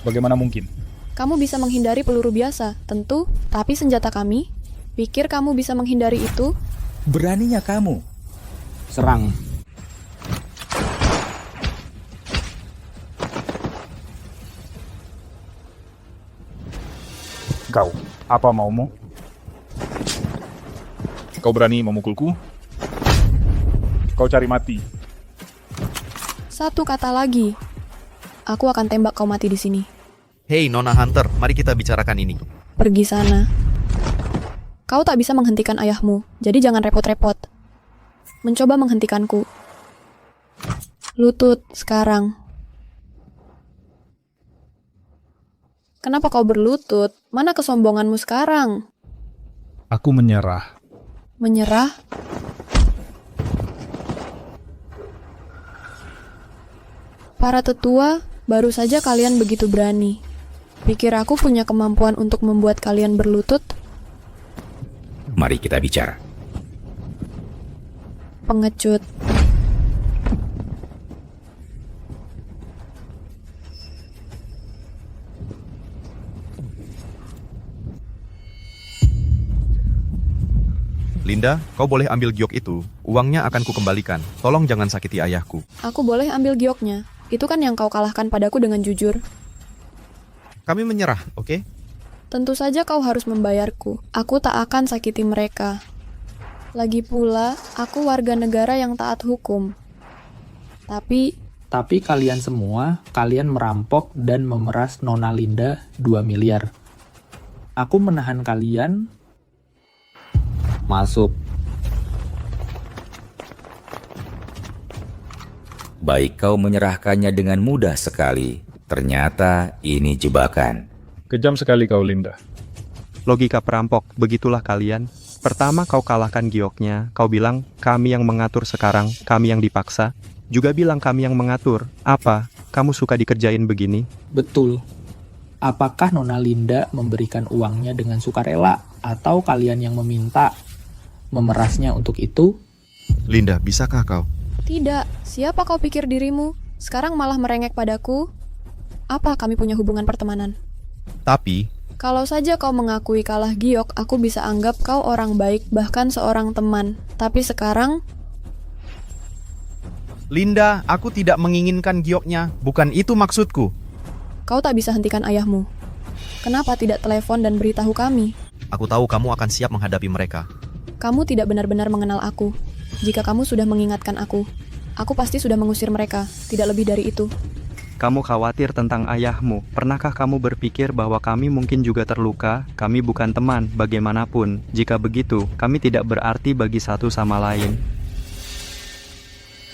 Bagaimana mungkin? Kamu bisa menghindari peluru biasa, tentu. Tapi senjata kami? Pikir kamu bisa menghindari itu? Beraninya kamu. Serang. Kau, apa maumu? Kau berani memukulku? Kau cari mati. Satu kata lagi. Aku akan tembak kau mati di sini. Hei Nona Hunter, mari kita bicarakan ini. Pergi sana. Kau tak bisa menghentikan ayahmu, jadi jangan repot-repot. Mencoba menghentikanku. Lutut sekarang. Kenapa kau berlutut? Mana kesombonganmu sekarang? Aku menyerah. Menyerah? Para tetua, baru saja kalian begitu berani. Pikir aku punya kemampuan untuk membuat kalian berlutut? Mari kita bicara. Pengecut. Linda, kau boleh ambil giok itu. Uangnya akan kukembalikan. Tolong jangan sakiti ayahku. Aku boleh ambil gioknya. Itu kan yang kau kalahkan padaku dengan jujur. Kami menyerah, oke? Tentu saja kau harus membayarku. Aku tak akan sakiti mereka. Lagi pula, aku warga negara yang taat hukum. Tapi kalian semua, kalian merampok dan memeras Nona Linda 2 miliar. Aku menahan kalian. Masuk. Baik kau menyerahkannya dengan mudah sekali. Ternyata ini jebakan. Kejam sekali kau, Linda. Logika perampok, begitulah kalian. Pertama kau kalahkan gioknya, kau bilang kami yang mengatur sekarang, kami yang dipaksa. Juga bilang kami yang mengatur. Apa? Kamu suka dikerjain begini? Betul. Apakah Nona Linda memberikan uangnya dengan sukarela? Atau kalian yang meminta memerasnya untuk itu? Linda, bisakah kau? Tidak, siapa kau pikir dirimu? Sekarang malah merengek padaku? Apa kami punya hubungan pertemanan? Tapi, kalau saja kau mengakui kalah giok, aku bisa anggap kau orang baik, bahkan seorang teman. Tapi sekarang... Linda, aku tidak menginginkan gioknya. Bukan itu maksudku. Kau tak bisa hentikan ayahmu. Kenapa tidak telepon dan beritahu kami? Aku tahu kamu akan siap menghadapi mereka. Kamu tidak benar-benar mengenal aku. Jika kamu sudah mengingatkan aku pasti sudah mengusir mereka. Tidak lebih dari itu. Kamu khawatir tentang ayahmu. Pernahkah kamu berpikir bahwa kami mungkin juga terluka? Kami bukan teman, bagaimanapun. Jika begitu, kami tidak berarti bagi satu sama lain.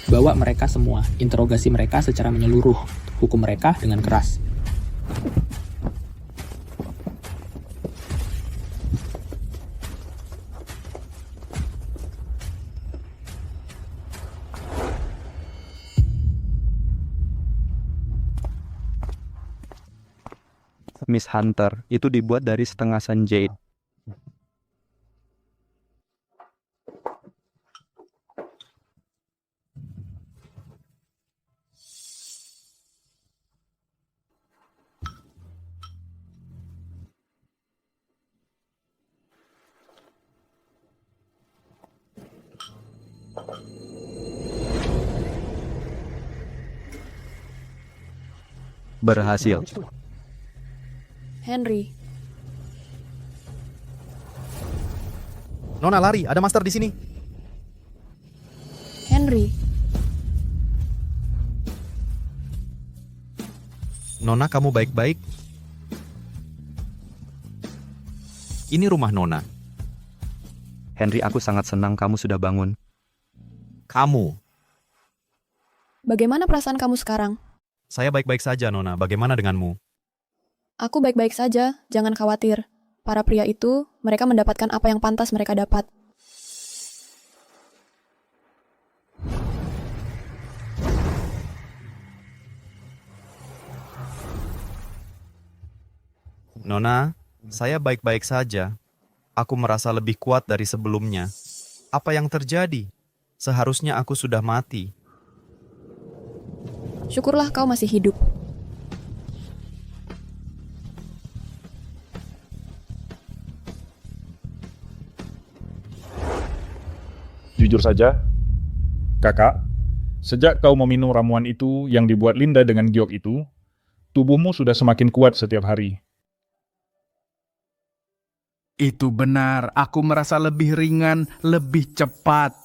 Bawa mereka semua, interogasi mereka secara menyeluruh, hukum mereka dengan keras. Miss Hunter, itu dibuat dari setengah jade. Berhasil. Henry. Nona, lari, ada master di sini. Henry. Nona, kamu baik-baik? Ini rumah Nona. Henry, aku sangat senang kamu sudah bangun. Kamu? Bagaimana perasaan kamu sekarang? Saya baik-baik saja, Nona. Bagaimana denganmu? Aku baik-baik saja, jangan khawatir. Para pria itu, mereka mendapatkan apa yang pantas mereka dapat. Nona, saya baik-baik saja. Aku merasa lebih kuat dari sebelumnya. Apa yang terjadi? Seharusnya aku sudah mati. Syukurlah kau masih hidup. Jujur saja, kakak, sejak kau meminum ramuan itu yang dibuat Linda dengan giok itu, tubuhmu sudah semakin kuat setiap hari. Itu benar, aku merasa lebih ringan, lebih cepat.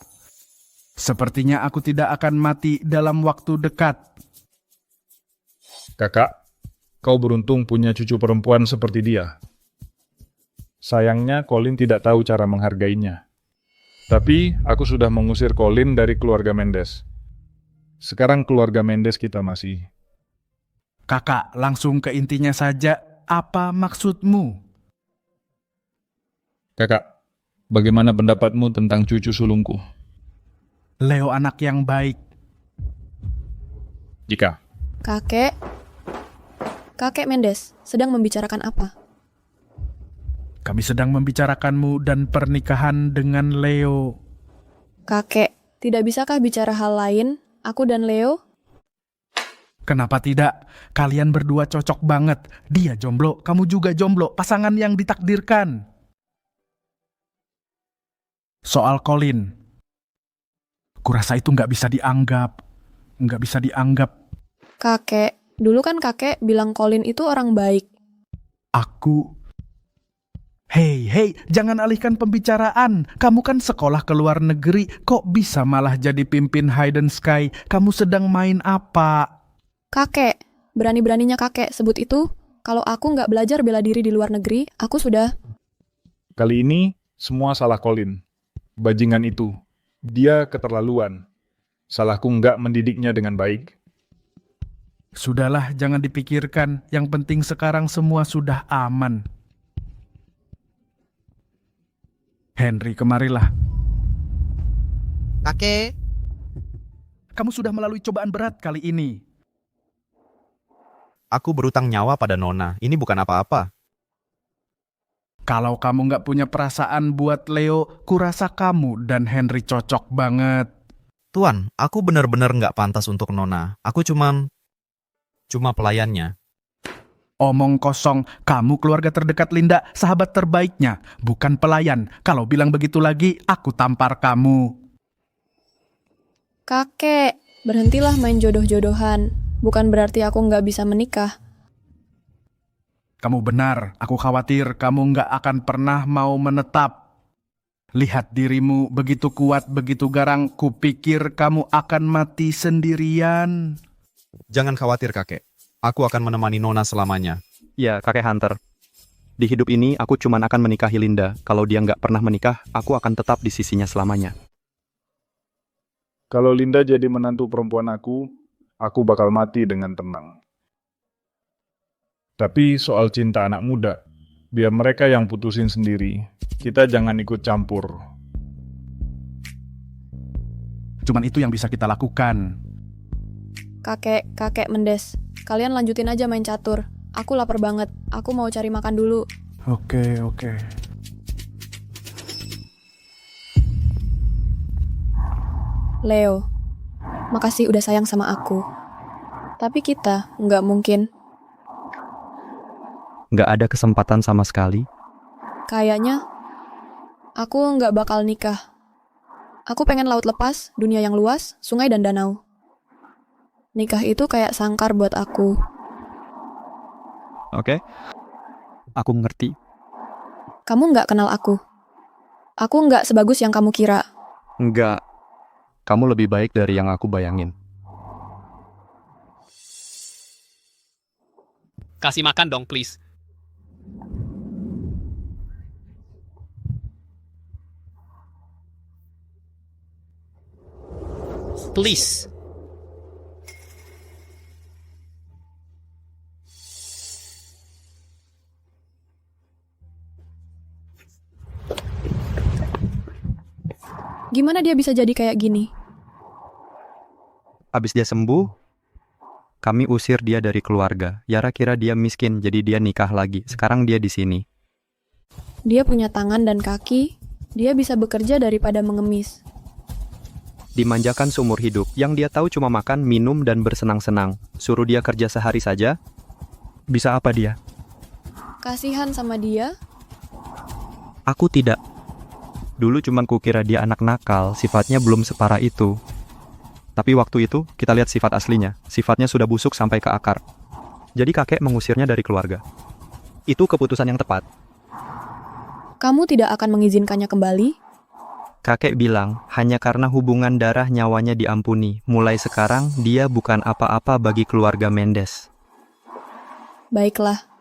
Sepertinya aku tidak akan mati dalam waktu dekat. Kakak, kau beruntung punya cucu perempuan seperti dia. Sayangnya Colin tidak tahu cara menghargainya. Tapi aku sudah mengusir Colin dari keluarga Mendes. Sekarang keluarga Mendes kita masih. Kakak, langsung ke intinya saja. Apa maksudmu? Kakak, bagaimana pendapatmu tentang cucu sulungku? Leo anak yang baik. Jika Kakek Mendes sedang membicarakan apa? Kami sedang membicarakanmu dan pernikahan dengan Leo. Kakek, tidak bisakah bicara hal lain? Aku dan Leo? Kenapa tidak? Kalian berdua cocok banget. Dia jomblo, kamu juga jomblo. Pasangan yang ditakdirkan. Soal Colin. Kurasa itu nggak bisa dianggap. Nggak bisa dianggap. Kakek, dulu kan kakek bilang Colin itu orang baik. Hei, jangan alihkan pembicaraan. Kamu kan sekolah ke luar negeri, kok bisa malah jadi pimpin Hidden Sky? Kamu sedang main apa? Kakek, berani-beraninya kakek sebut itu. Kalau aku nggak belajar bela diri di luar negeri, aku sudah... Kali ini, semua salah Colin. Bajingan itu. Dia keterlaluan. Salahku nggak mendidiknya dengan baik. Sudahlah, jangan dipikirkan. Yang penting sekarang semua sudah aman. Henry, kemarilah. Kakek. Kamu sudah melalui cobaan berat kali ini. Aku berutang nyawa pada Nona. Ini bukan apa-apa. Kalau kamu nggak punya perasaan buat Leo, kurasa kamu dan Henry cocok banget. Tuan, aku benar-benar nggak pantas untuk Nona. Aku cuma pelayannya. Omong kosong, kamu keluarga terdekat Linda, sahabat terbaiknya, bukan pelayan. Kalau bilang begitu lagi, aku tampar kamu. Kakek, berhentilah main jodoh-jodohan. Bukan berarti aku nggak bisa menikah. Kamu benar, aku khawatir kamu nggak akan pernah mau menetap. Lihat dirimu begitu kuat, begitu garang, kupikir kamu akan mati sendirian. Jangan khawatir, kakek. Aku akan menemani Nona selamanya. Ya, kakek Hunter. Di hidup ini, aku cuma akan menikahi Linda. Kalau dia nggak pernah menikah, aku akan tetap di sisinya selamanya. Kalau Linda jadi menantu perempuan aku bakal mati dengan tenang. Tapi soal cinta anak muda, biar mereka yang putusin sendiri. Kita jangan ikut campur. Cuman itu yang bisa kita lakukan. Kakek Mendes, kalian lanjutin aja main catur. Aku lapar banget, aku mau cari makan dulu. Oke. Leo, makasih udah sayang sama aku. Tapi kita nggak mungkin. Nggak ada kesempatan sama sekali. Kayaknya aku nggak bakal nikah. Aku pengen laut lepas, dunia yang luas, sungai dan danau. Nikah itu kayak sangkar buat aku. Oke? Aku ngerti. Kamu nggak kenal aku. Aku nggak sebagus yang kamu kira. Nggak. Kamu lebih baik dari yang aku bayangin. Kasih makan dong, please. Please. Gimana dia bisa jadi kayak gini? Abis dia sembuh, kami usir dia dari keluarga. Yara kira dia miskin, jadi dia nikah lagi. Sekarang dia di sini. Dia punya tangan dan kaki, dia bisa bekerja daripada mengemis. Dimanjakan seumur hidup, yang dia tahu cuma makan, minum, dan bersenang-senang. Suruh dia kerja sehari saja, bisa apa dia? Kasihan sama dia? Aku tidak. Dulu cuman kukira dia anak nakal, sifatnya belum separah itu. Tapi waktu itu, kita lihat sifat aslinya. Sifatnya sudah busuk sampai ke akar. Jadi kakek mengusirnya dari keluarga. Itu keputusan yang tepat. Kamu tidak akan mengizinkannya kembali? Kakek bilang, hanya karena hubungan darah nyawanya diampuni. Mulai sekarang, dia bukan apa-apa bagi keluarga Mendes. Baiklah.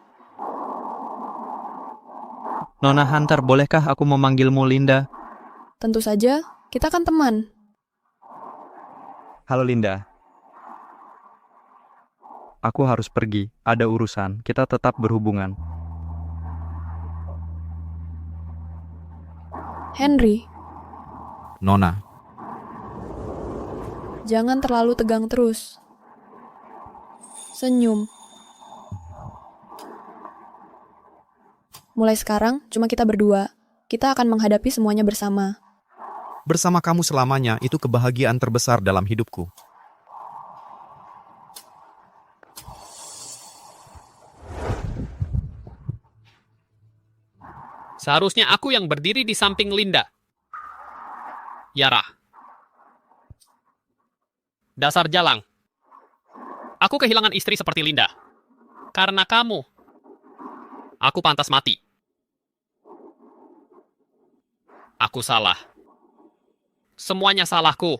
Nona Hunter, bolehkah aku memanggilmu Linda? Tentu saja, kita kan teman. Halo Linda. Aku harus pergi, ada urusan. Kita tetap berhubungan. Henry. Nona. Jangan terlalu tegang terus. Senyum. Mulai sekarang, cuma kita berdua. Kita akan menghadapi semuanya bersama. Bersama kamu selamanya, itu kebahagiaan terbesar dalam hidupku. Seharusnya aku yang berdiri di samping Linda. Yara. Dasar jalang. Aku kehilangan istri seperti Linda. Karena kamu. Aku pantas mati. Aku salah. Semuanya salahku.